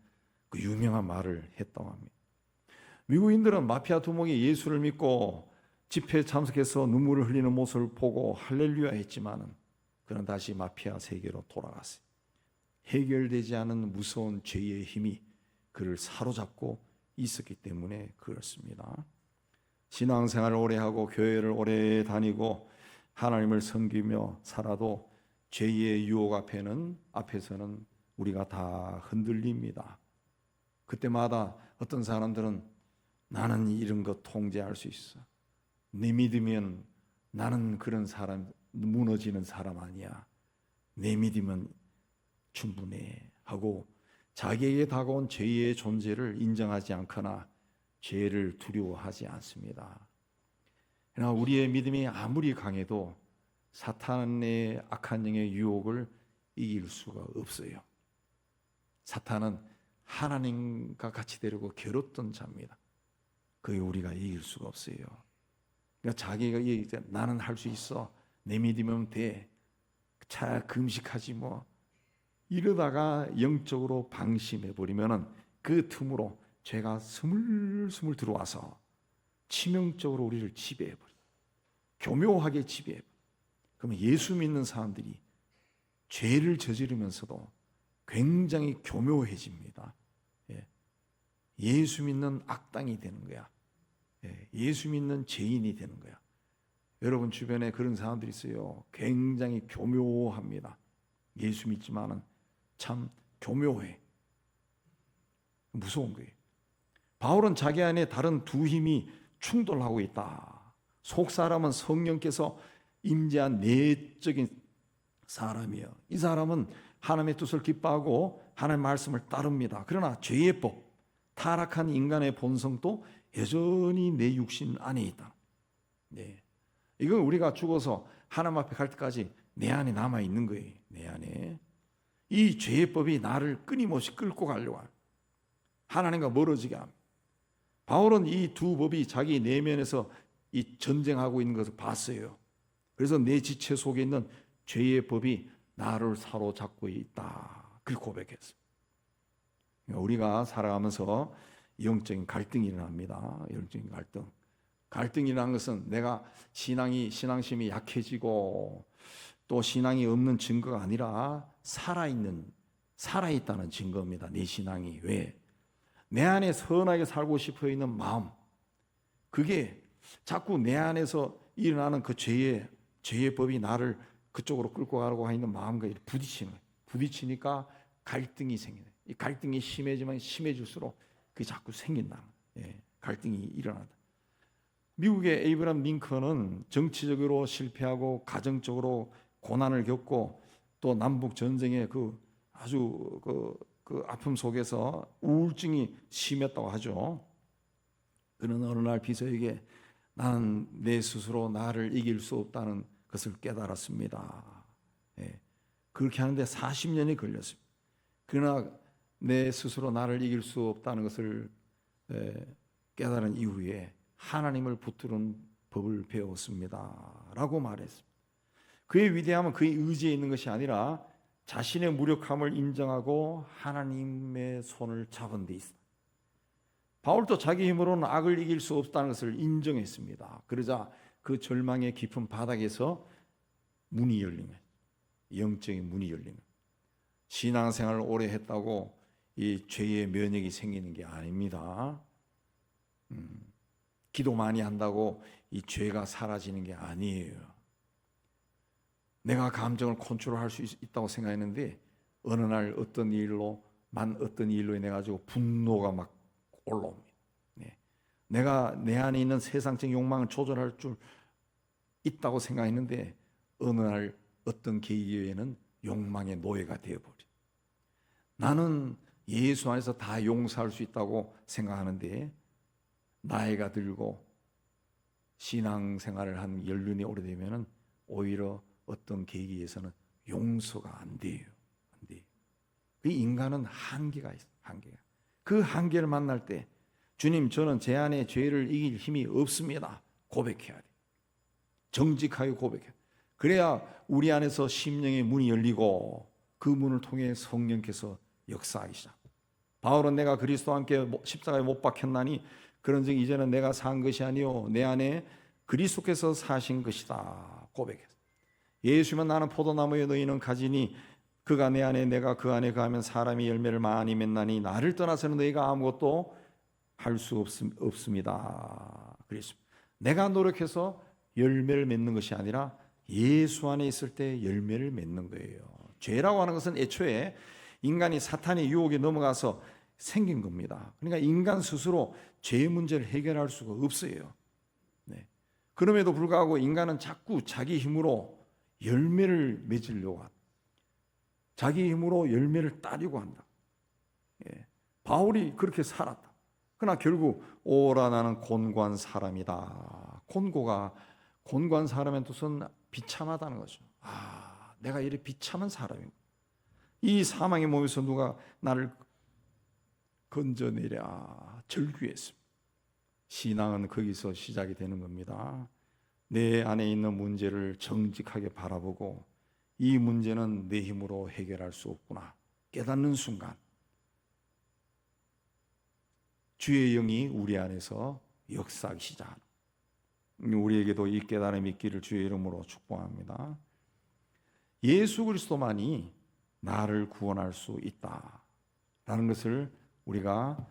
그 유명한 말을 했다고 합니다. 미국인들은 마피아 두목이 예수를 믿고 집회에 참석해서 눈물을 흘리는 모습을 보고 할렐루야 했지만은 그는 다시 마피아 세계로 돌아갔어요. 해결되지 않은 무서운 죄의 힘이 그를 사로잡고 있었기 때문에 그렇습니다. 신앙생활을 오래 하고 교회를 오래 다니고 하나님을 섬기며 살아도 죄의 유혹 앞에서는 우리가 다 흔들립니다. 그때마다 어떤 사람들은 나는 이런 거 통제할 수 있어. 내 믿으면 나는 그런 사람, 무너지는 사람 아니야. 내 믿으면 충분해 하고 자기에게 다가온 죄의 존재를 인정하지 않거나 죄를 두려워하지 않습니다. 그러나 우리의 믿음이 아무리 강해도 사탄의 악한 영의 유혹을 이길 수가 없어요. 사탄은 하나님과 같이 되려고 겨뤘던 자입니다. 그게 우리가 이길 수가 없어요. 그러니까 자기가 이제 나는 할 수 있어. 내 믿으면 돼. 잘 금식하지 뭐. 이러다가 영적으로 방심해 버리면은 그 틈으로 죄가 스물스물 들어와서 치명적으로 우리를 지배해 버려. 교묘하게 지배해 버려. 그러면 예수 믿는 사람들이 죄를 저지르면서도 굉장히 교묘해집니다. 예수 믿는 악당이 되는 거야. 예수 믿는 죄인이 되는 거야. 여러분 주변에 그런 사람들이 있어요. 굉장히 교묘합니다. 예수 믿지만은 참 교묘해. 무서운 거예요. 바울은 자기 안에 다른 두 힘이 충돌하고 있다. 속 사람은 성령께서 임재한 내적인 사람이에요. 이 사람은 하나님의 뜻을 기뻐하고 하나님의 말씀을 따릅니다. 그러나 죄의 법, 타락한 인간의 본성도 여전히 내 육신 안에 있다. 네. 이건 우리가 죽어서 하나님 앞에 갈 때까지 내 안에 남아 있는 거예요. 내 안에. 이 죄의 법이 나를 끊임없이 끌고 가려고 합니다. 하나님과 멀어지게 합니다. 바울은 이 두 법이 자기 내면에서 이 전쟁하고 있는 것을 봤어요. 그래서 내 지체 속에 있는 죄의 법이 나를 사로잡고 있다. 그렇게 고백했습니다. 우리가 살아가면서 영적인 갈등이 일어납니다. 영적인 갈등. 갈등이라는 것은 내가 신앙심이 약해지고 또 신앙이 없는 증거가 아니라 살아있다는 증거입니다. 내 신앙이. 왜? 내 안에 선하게 살고 싶어 있는 마음. 그게 자꾸 내 안에서 일어나는 그 죄의 법이 나를 그쪽으로 끌고 가려고 하는 마음과 부딪히는 거예요. 부딪히니까 갈등이 생기네. 이 갈등이 심해지면 심해질수록 그게 자꾸 생긴다. 갈등이 일어난다. 미국의 에이브람 링컨은 정치적으로 실패하고 가정적으로 고난을 겪고 또 남북 전쟁의 아주 아픔 속에서 우울증이 심했다고 하죠. 그는 어느 날 비서에게 나는 내 스스로 나를 이길 수 없다는 것을 깨달았습니다. 그렇게 하는데 40년이 걸렸습니다. 그러나 내 스스로 나를 이길 수 없다는 것을 깨달은 이후에 하나님을 붙드는 법을 배웠습니다. 라고 말했습니다. 그의 위대함은 그의 의지에 있는 것이 아니라 자신의 무력함을 인정하고 하나님의 손을 잡은 데 있습니다. 바울도 자기 힘으로는 악을 이길 수 없다는 것을 인정했습니다. 그러자 그 절망의 깊은 바닥에서 문이 열리면, 영적인 문이 열리면, 신앙생활을 오래 했다고 이 죄의 면역이 생기는 게 아닙니다. 기도 많이 한다고 이 죄가 사라지는 게 아니에요. 내가 감정을 컨트롤할 수 있다고 생각했는데 어느 날 어떤 일로 인해 가지고 분노가 막 올라옵니다. 내가 내 안에 있는 세상적 욕망을 조절할 줄 있다고 생각했는데 어느 날 어떤 계기에는 욕망의 노예가 되어버려. 나는 예수 안에서 다 용서할 수 있다고 생각하는데 나이가 들고 신앙생활을 한 연륜이 오래되면 오히려 어떤 계기에서는 용서가 안 돼요. 안 돼요. 그 인간은 한계가 있어요. 한계가. 그 한계를 만날 때 주님, 저는 제 안에 죄를 이길 힘이 없습니다. 고백해야 돼. 정직하게 고백해. 그래야 우리 안에서 심령의 문이 열리고 그 문을 통해 성령께서 역사하기 시작. 바울은 내가 그리스도와 함께 십자가에 못 박혔나니 그런즉 이제는 내가 산 것이 아니요 내 안에 그리스도께서 사신 것이다. 고백했어. 예수면 나는 포도나무에 너희는 가지니 그가 내 안에 내가 그 안에 가면 사람이 열매를 많이 맺나니 나를 떠나서는 너희가 아무것도 할 수 없습니다. 그랬습니다. 내가 노력해서 열매를 맺는 것이 아니라 예수 안에 있을 때 열매를 맺는 거예요. 죄라고 하는 것은 애초에 인간이 사탄의 유혹에 넘어가서 생긴 겁니다. 그러니까 인간 스스로 죄의 문제를 해결할 수가 없어요. 네. 그럼에도 불구하고 인간은 자꾸 자기 힘으로 열매를 맺으려고 한다. 자기 힘으로 열매를 따려고 한다. 예. 바울이 그렇게 살았다. 그러나 결국 오라 나는 곤고한 사람이다. 곤고한 사람의 뜻은 비참하다는 거죠. 내가 이렇게 비참한 사람이고 이 사망의 몸에서 누가 나를 건져내랴 절규했습니다. 신앙은 거기서 시작이 되는 겁니다. 내 안에 있는 문제를 정직하게 바라보고 이 문제는 내 힘으로 해결할 수 없구나 깨닫는 순간 주의 영이 우리 안에서 역사하기 시작합니다. 우리에게도 이 깨달음이 있기를 주의 이름으로 축복합니다. 예수 그리스도만이 나를 구원할 수 있다라는 것을 우리가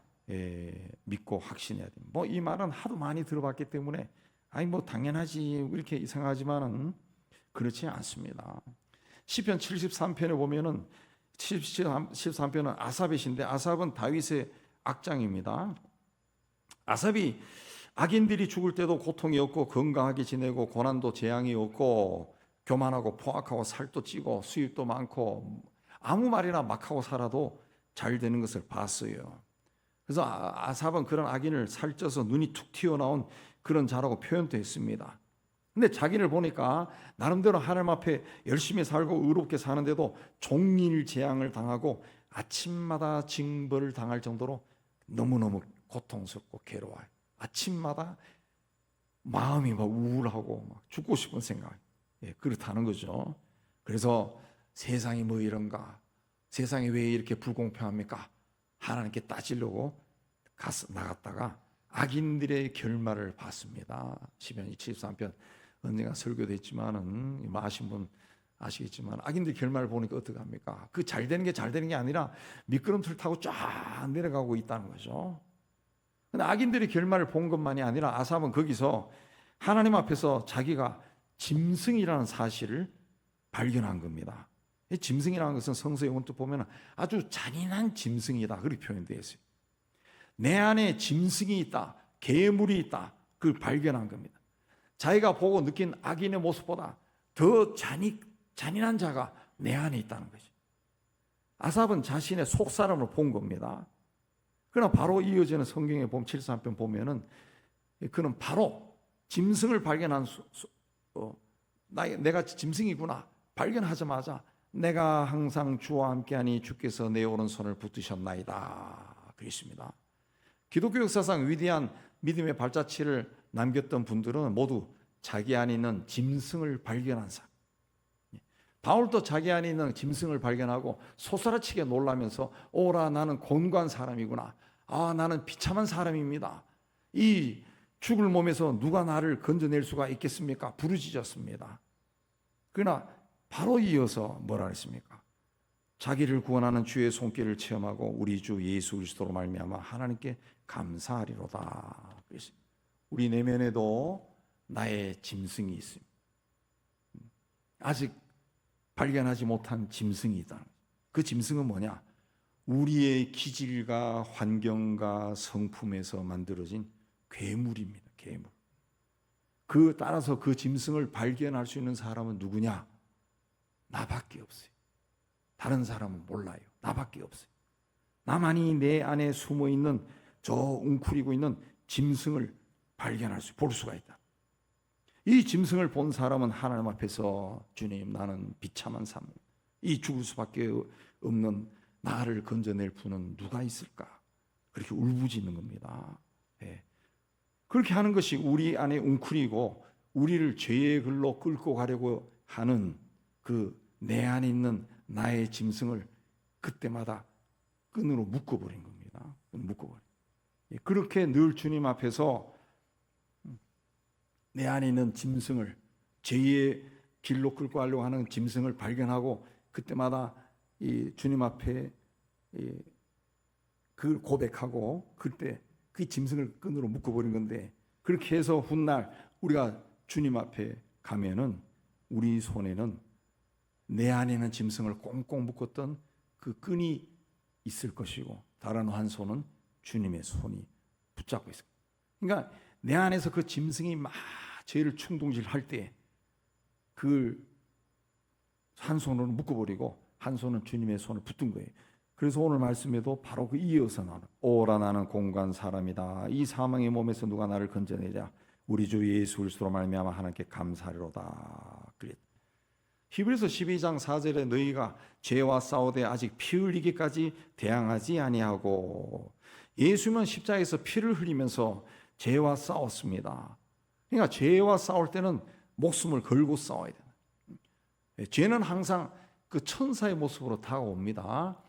믿고 확신해야 됩니다. 이 말은 하도 많이 들어봤기 때문에 당연하지 이렇게 생각하지만은 그렇지 않습니다. 시편 73편에 보면은 73편은 아삽의 시인데 아삽은 다윗의 악장입니다. 아삽이 악인들이 죽을 때도 고통이 없고 건강하게 지내고 고난도 재앙이 없고 교만하고 포악하고 살도 찌고 수입도 많고 아무 말이나 막 하고 살아도 잘 되는 것을 봤어요. 그래서 아삽은 그런 악인을 살쪄서 눈이 툭 튀어나온 그런 자라고 표현도 했습니다. 근데 자기를 보니까 나름대로 하나님 앞에 열심히 살고 의롭게 사는데도 종일 재앙을 당하고 아침마다 징벌을 당할 정도로 너무너무 고통스럽고 괴로워요. 아침마다 마음이 막 우울하고 막 죽고 싶은 생각. 그렇다는 거죠. 그래서 세상이 뭐 이런가? 세상이 왜 이렇게 불공평합니까? 하나님께 따지려고 나갔다가 악인들의 결말을 봤습니다. 시편 73편 언젠가 설교도 했지만은 아신 분 아시겠지만 악인들 결말을 보니까 어떡합니까? 그 잘 되는 게 아니라 미끄럼틀 타고 쫙 내려가고 있다는 거죠. 근데 악인들의 결말을 본 것만이 아니라 아삽은 거기서 하나님 앞에서 자기가 짐승이라는 사실을 발견한 겁니다. 이 짐승이라는 것은 성서에 언뜻 보면 아주 잔인한 짐승이다 그렇게 표현되어 있어요. 내 안에 짐승이 있다, 괴물이 있다 그걸 발견한 겁니다. 자기가 보고 느낀 악인의 모습보다 더 잔인한 자가 내 안에 있다는 거죠. 아삽은 자신의 속사람을 본 겁니다. 그러나 바로 이어지는 성경에 보면 73편 보면은 그는 바로 짐승을 발견한 내가 짐승이구나 발견하자마자 내가 항상 주와 함께하니 주께서 내 오른손을 붙드셨나이다 그랬습니다. 기독교 역사상 위대한 믿음의 발자취를 남겼던 분들은 모두 자기 안에 있는 짐승을 발견한 사람. 바울도 자기 안에 있는 짐승을 발견하고 소스라치게 놀라면서 오라 나는 곤고한 사람이구나. 나는 비참한 사람입니다. 이 죽을 몸에서 누가 나를 건져낼 수가 있겠습니까? 부르짖었습니다. 그러나 바로 이어서 뭐라 했습니까? 자기를 구원하는 주의 손길을 체험하고 우리 주 예수 그리스도로 말미암아 하나님께 감사하리로다. 우리 내면에도 나의 짐승이 있습니다. 아직 발견하지 못한 짐승이 있다. 그 짐승은 뭐냐? 우리의 기질과 환경과 성품에서 만들어진 괴물입니다. 괴물. 따라서 그 짐승을 발견할 수 있는 사람은 누구냐? 나밖에 없어요. 다른 사람은 몰라요. 나밖에 없어요. 나만이 내 안에 숨어있는 저 웅크리고 있는 짐승을 볼 수가 있다. 이 짐승을 본 사람은 하나님 앞에서 주님 나는 비참한 삶, 이 죽을 수밖에 없는 나를 건져낼 분은 누가 있을까? 그렇게 울부짖는 겁니다. 그렇게 하는 것이 우리 안에 웅크리고 우리를 죄의 글로 끌고 가려고 하는 그 내 안에 있는 나의 짐승을 그때마다 끈으로 묶어버린 겁니다. 그렇게 늘 주님 앞에서 내 안에 있는 짐승을 죄의 길로 끌고 가려고 하는 짐승을 발견하고 그때마다 이 주님 앞에 그걸 고백하고 그때 그 짐승을 끈으로 묶어버린 건데 그렇게 해서 훗날 우리가 주님 앞에 가면은 우리 손에는 내 안에는 짐승을 꽁꽁 묶었던 그 끈이 있을 것이고 다른 한 손은 주님의 손이 붙잡고 있어요. 그러니까 내 안에서 그 짐승이 막 죄를 충동질할 때 그걸 한 손으로 묶어버리고 한 손은 주님의 손을 붙든 거예요. 그래서 오늘 말씀에도 바로 그 이어서 나는 오라 나는 공고한 사람이다. 이 사망의 몸에서 누가 나를 건져내랴. 우리 주 예수 그리스도로 말미암아 하나님께 감사하리로다. 그랬다. 히브리서 12장 4절에 너희가 죄와 싸우되 아직 피 흘리기까지 대항하지 아니하고 예수님은 십자가에서 피를 흘리면서 죄와 싸웠습니다. 그러니까 죄와 싸울 때는 목숨을 걸고 싸워야 돼요. 죄는 항상 그 천사의 모습으로 다가옵니다.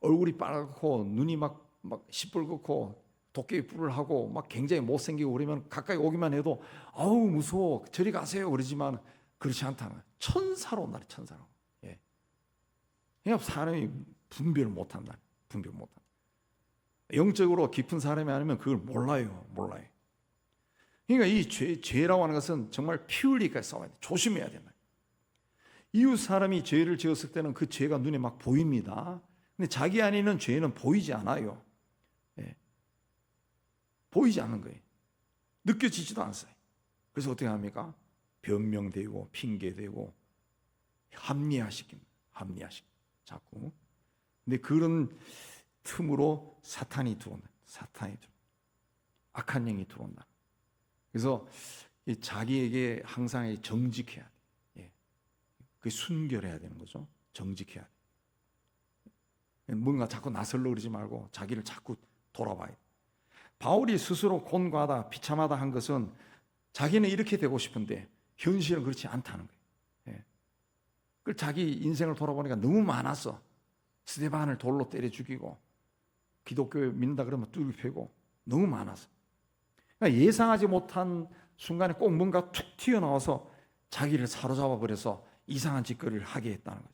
얼굴이 빨갛고 눈이 막 시뻘겋고 도깨비 뿔을 하고 막 굉장히 못생기고 그러면 가까이 오기만 해도 아우 무서워 저리 가세요 그러지만 그렇지 않다는 거예요. 천사로 온다. 천사로. 예. 그냥 사람이 분별을 못한다. 분별 못한다. 영적으로 깊은 사람이 아니면 그걸 몰라요. 그러니까 이 죄라고 하는 것은 정말 피 흘리기까지 싸워야 돼. 조심해야 된다. 이웃 사람이 죄를 지었을 때는 그 죄가 눈에 막 보입니다. 근데 자기 안에 있는 죄는 보이지 않아요. 예. 보이지 않는 거예요. 느껴지지도 않아요. 그래서 어떻게 합니까? 변명되고 핑계대고 합리화시킵니다. 자꾸. 근데 그런 틈으로 사탄이 들어온다. 악한 영이 들어온다. 그래서 자기에게 항상 정직해야 돼. 예. 그 순결해야 되는 거죠. 정직해야 돼. 뭔가 자꾸 나설려 그러지 말고 자기를 자꾸 돌아봐야 돼. 바울이 스스로 곤고하다, 비참하다 한 것은 자기는 이렇게 되고 싶은데 현실은 그렇지 않다는 거예요. 예. 그 자기 인생을 돌아보니까 너무 많았어. 스데반을 돌로 때려 죽이고 기독교에 믿는다 그러면 뚜리 패고 너무 많았어. 그러니까 예상하지 못한 순간에 꼭 뭔가 툭 튀어나와서 자기를 사로잡아 버려서 이상한 짓거리를 하게 했다는 거죠.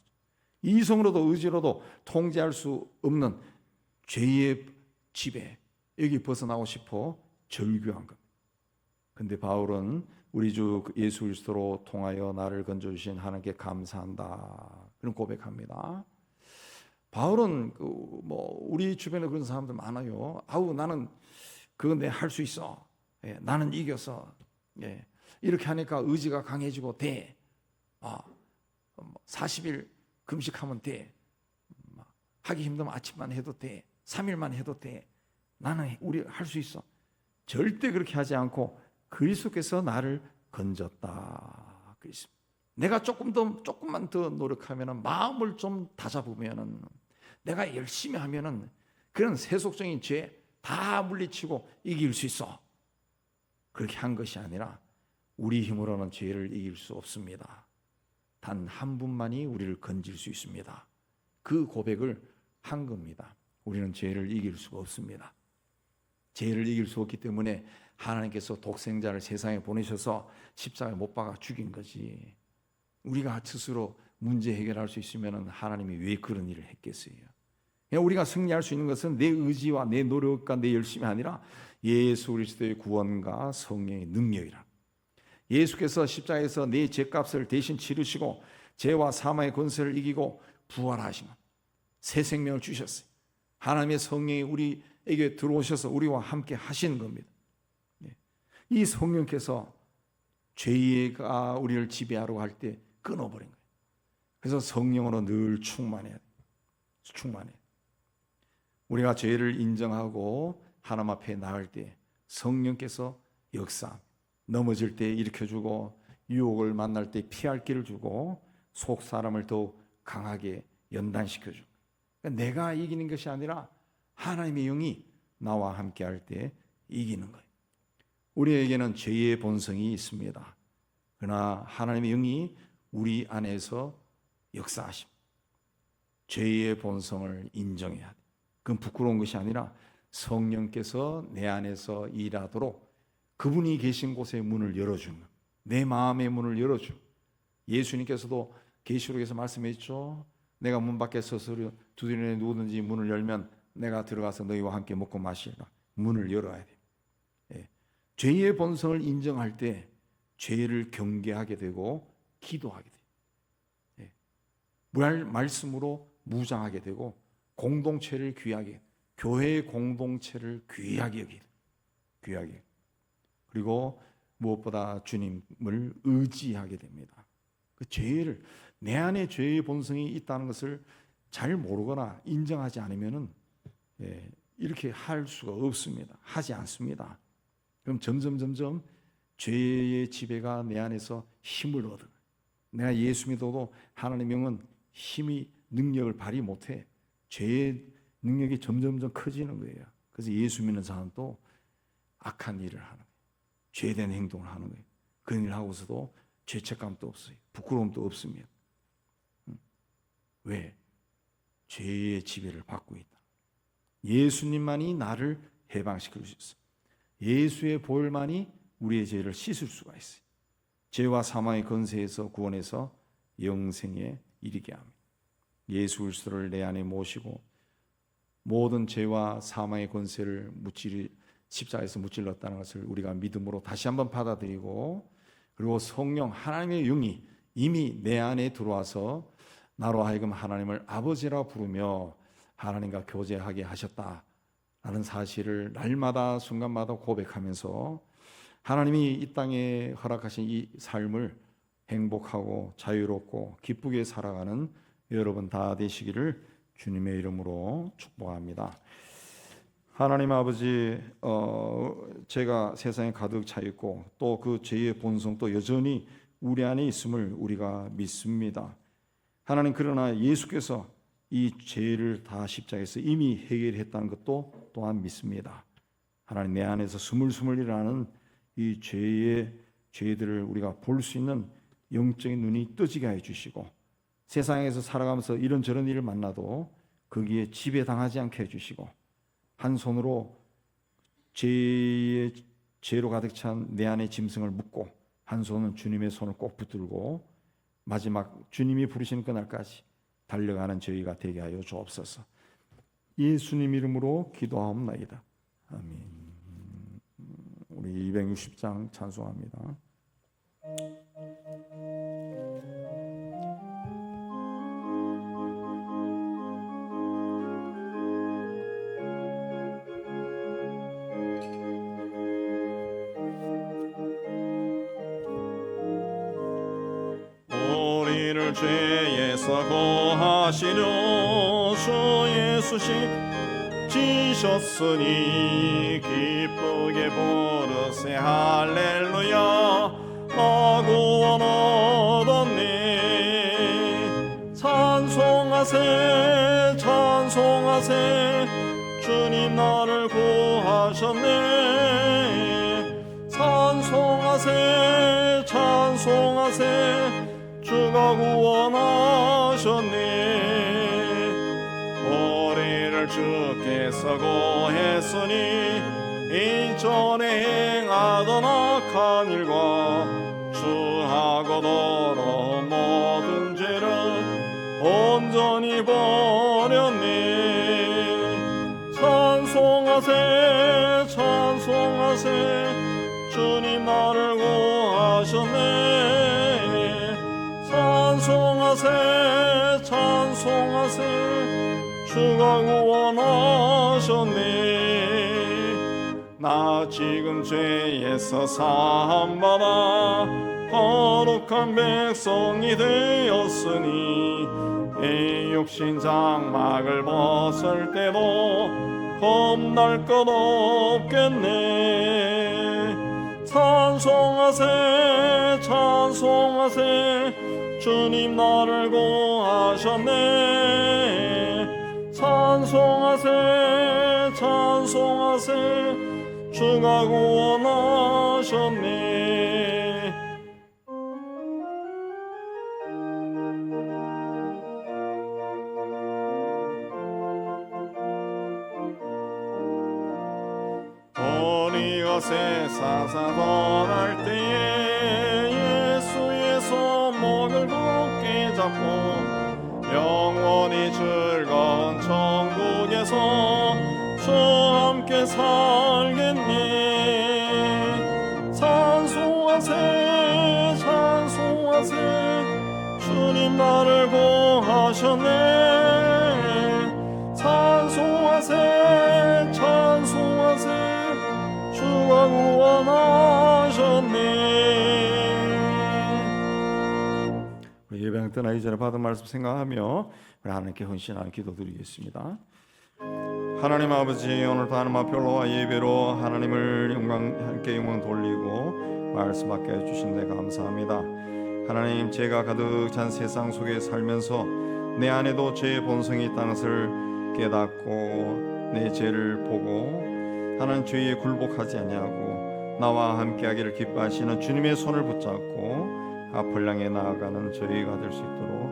이성으로도 의지로도 통제할 수 없는 죄의 지배, 여기 벗어나고 싶어 절규한 것. 근데 바울은 우리 주 예수 그리스도로 통하여 나를 건져주신 하나님께 감사한다. 그런 고백합니다. 바울은 우리 주변에 그런 사람들 많아요. 아우 나는 그거 내 할 수 있어. 예, 나는 이겼어. 예, 이렇게 하니까 의지가 강해지고 돼. 40일 금식하면 돼. 하기 힘들면 아침만 해도 돼. 3일만 해도 돼. 나는 우리 할 수 있어. 절대 그렇게 하지 않고 그리스도께서 나를 건졌다. 그렇습니다. 내가 조금만 더 노력하면은 마음을 좀 다잡으면은 내가 열심히 하면은 그런 세속적인 죄 다 물리치고 이길 수 있어. 그렇게 한 것이 아니라 우리 힘으로는 죄를 이길 수 없습니다. 단 한 분만이 우리를 건질 수 있습니다. 그 고백을 한 겁니다. 우리는 죄를 이길 수가 없습니다. 죄를 이길 수 없기 때문에 하나님께서 독생자를 세상에 보내셔서 십자가에 못 박아 죽인 거지. 우리가 스스로 문제 해결할 수 있으면 하나님이 왜 그런 일을 했겠어요? 그냥 우리가 승리할 수 있는 것은 내 의지와 내 노력과 내 열심이 아니라 예수 그리스도의 구원과 성령의 능력이라. 예수께서 십자가에서 내 죄값을 대신 치르시고 죄와 사망의 권세를 이기고 부활하신 것. 새 생명을 주셨어요. 하나님의 성령이 우리에게 들어오셔서 우리와 함께 하시는 겁니다. 이 성령께서 죄가 우리를 지배하려고 할 때 끊어버린 거예요. 그래서 성령으로 늘 충만해야 돼요. 충만해요. 우리가 죄를 인정하고 하나님 앞에 나갈 때 성령께서 역사, 넘어질 때 일으켜주고 유혹을 만날 때 피할 길을 주고 속 사람을 더욱 강하게 연단시켜주고, 그러니까 내가 이기는 것이 아니라 하나님의 영이 나와 함께 할 때 이기는 거예요. 우리에게는 죄의 본성이 있습니다. 그러나 하나님의 영이 우리 안에서 역사하십니다. 죄의 본성을 인정해야 돼요. 그건 부끄러운 것이 아니라 성령께서 내 안에서 일하도록 그분이 계신 곳에 문을 열어주는, 내 마음의 문을 열어주는. 예수님께서도 계시록에서 말씀했죠. 내가 문 밖에 서서 두드리는 누구든지 문을 열면 내가 들어가서 너희와 함께 먹고 마시리라. 문을 열어야 돼요. 예. 죄의 본성을 인정할 때 죄를 경계하게 되고 기도하게 돼요. 예. 말씀으로 무장하게 되고 공동체를 귀하게, 교회의 공동체를 귀하게 여기게, 귀하게. 그리고 무엇보다 주님을 의지하게 됩니다. 그 죄를, 내 안에 죄의 본성이 있다는 것을 잘 모르거나 인정하지 않으면은 이렇게 할 수가 없습니다. 하지 않습니다. 그럼 점점 죄의 지배가 내 안에서 힘을 얻어. 내가 예수 믿어도 하나님의 영은 힘이, 능력을 발휘 못해. 죄의 능력이 점점 커지는 거예요. 그래서 예수 믿는 사람도 악한 일을 하는 거예요. 죄된 행동을 하는 거예요. 그런 일을 하고서도 죄책감도 없어요. 부끄러움도 없습니다. 왜? 죄의 지배를 받고 있다. 예수님만이 나를 해방시킬 수 있어요. 예수의 보혈만이 우리의 죄를 씻을 수가 있어요. 죄와 사망의 권세에서 구원해서 영생에 이르게 합니다. 예수 그리스도를 내 안에 모시고 모든 죄와 사망의 권세를 십자가에서 무찔렀다는 것을 우리가 믿음으로 다시 한번 받아들이고, 그리고 성령 하나님의 영이 이미 내 안에 들어와서 나로 하여금 하나님을 아버지라 부르며 하나님과 교제하게 하셨다라는 사실을 날마다 순간마다 고백하면서 하나님이 이 땅에 허락하신 이 삶을 행복하고 자유롭고 기쁘게 살아가는 여러분 다 되시기를 주님의 이름으로 축복합니다. 하나님 아버지, 죄가 세상에 가득 차 있고 또 그 죄의 본성도 여전히 우리 안에 있음을 우리가 믿습니다. 하나님, 그러나 예수께서 이 죄를 다 십자가에서 이미 해결했다는 것도 또한 믿습니다. 하나님, 내 안에서 스물스물 일어나는 이 죄들을 우리가 볼 수 있는 영적인 눈이 떠지게 해 주시고, 세상에서 살아가면서 이런저런 일을 만나도 거기에 지배당하지 않게 해주시고, 한 손으로 죄로 가득 찬 내 안의 짐승을 묶고 한 손은 주님의 손을 꼭 붙들고 마지막 주님이 부르시는 그날까지 달려가는 저희가 되게 하여 주옵소서. 예수님 이름으로 기도하옵나이다. 아멘. 우리 260장 찬송합니다. 우리를 죄에서 구하시려 주 예수 지셨으니 기쁘게 부르세 할렐루야. 나 구원 얻었네. 찬송하세 찬송하세 주님 나를 구하셨네. 찬송하세 찬송하세 주가 구원하셨네. 우리를 주께서 구했으니 이전에 행하던 악한 일과 주하고 더러운 모든 죄를 온전히 버렸네. 찬송하세 찬송하세 주님 나를 구하셨네. 찬송하세 찬송하세 주가 구원하셨네. 나 지금 죄에서 사함받아 거룩한 백성이 되었으니 이 육신 장막을 벗을 때도 겁날 것 없겠네. 찬송하세 찬송하세 주님 나를 구하셨네. 찬송하세 찬송하세 주가 구원하셨네. 우리가 세상사 떠날 때에 예수의 손목을 굳게 잡고 영원히 즐거운 천국에서 주와 함께 살겠네. 찬송하세 찬송하세 나를 구하셨네. 찬송하세 찬송하세 주가 구원하셨네. 우리 예배당 떠나기 전에 받은 말씀 생각하며 우리 하나님께 헌신하는 기도드리겠습니다. 하나님 아버지, 오늘도 하나님 앞에 올라와 예배로 하나님을 하나님께 영광 돌리고 말씀 받게 해주신 데 감사합니다. 하나님, 죄가 가득 찬 세상 속에 살면서 내 안에도 죄의 본성이 있다는 것을 깨닫고 내 죄를 보고 하나님 죄에 굴복하지 아니하고 나와 함께하기를 기뻐하시는 주님의 손을 붙잡고 앞을 향해 나아가는 저희가 될 수 있도록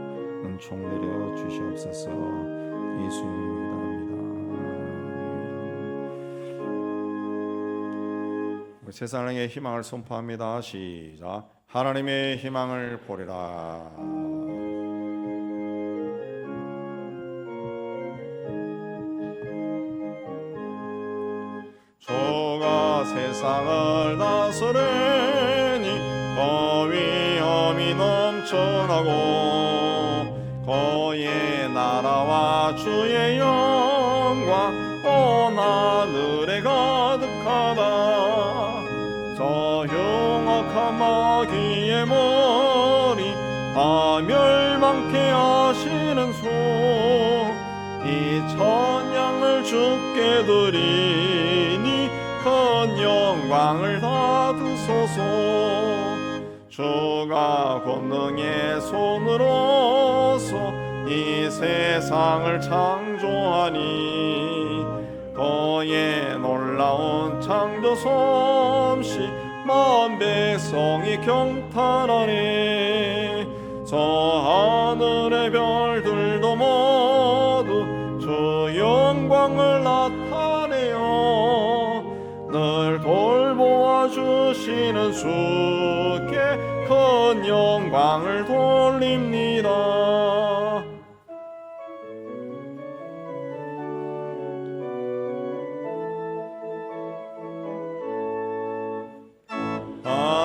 은총 내려 주시옵소서. 예수님 세상을 향해 희망을 선포합니다. 시작. 하나님의 희망을 보리라. 주가 세상을 다스리니 그 위엄이 넘쳐나고 그의 나라와 주의 영광 온 하늘에 가득하다. 저 흉악한 마귀의 머리 다 멸망케 하시는 수 이 천냥을 주께 드리니 큰 영광을 받으소서. 주가 권능의 손으로서 이 세상을 창조하니 그의 놀라운 창조 솜씨 만 백성이 경탄하네. 저 하늘의 별들도 모두 주 영광을 나타내어 늘 돌보아 주시는 주께 큰 영광을 돌립니다.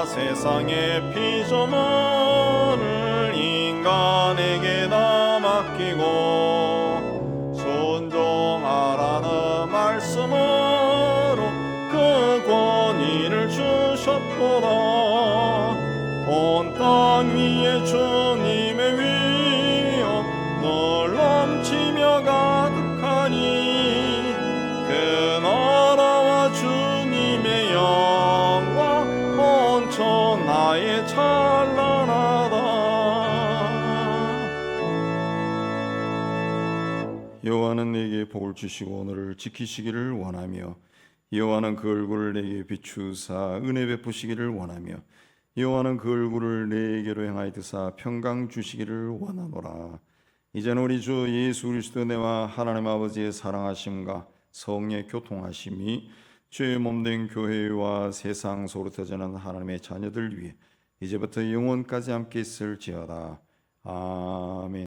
세상의 피조물을 인간에게 다 맡기고 순종하라는 말씀으로 그 권위를 주셨도다. 온 땅 위에 주님의 위엄 늘 넘치며 가득하니 그 나라와 주님의 영광 온 천하에 찬란하다. 여호와는 내게 복을 주시고 오늘을 지키시기를 원하며 여호와는 그 얼굴을 내게 비추사 은혜 베푸시기를 원하며 여호와는 그 얼굴을 내게로 향하여 드사 평강 주시기를 원하노라. 이제는 우리 주 예수 그리스도 내와 하나님 아버지의 사랑하심과 성령의 교통하심이 주의 몸된 교회와 세상 속으로 터지는 하나님의 자녀들 위해 이제부터 영원까지 함께 있을지어다. 아멘.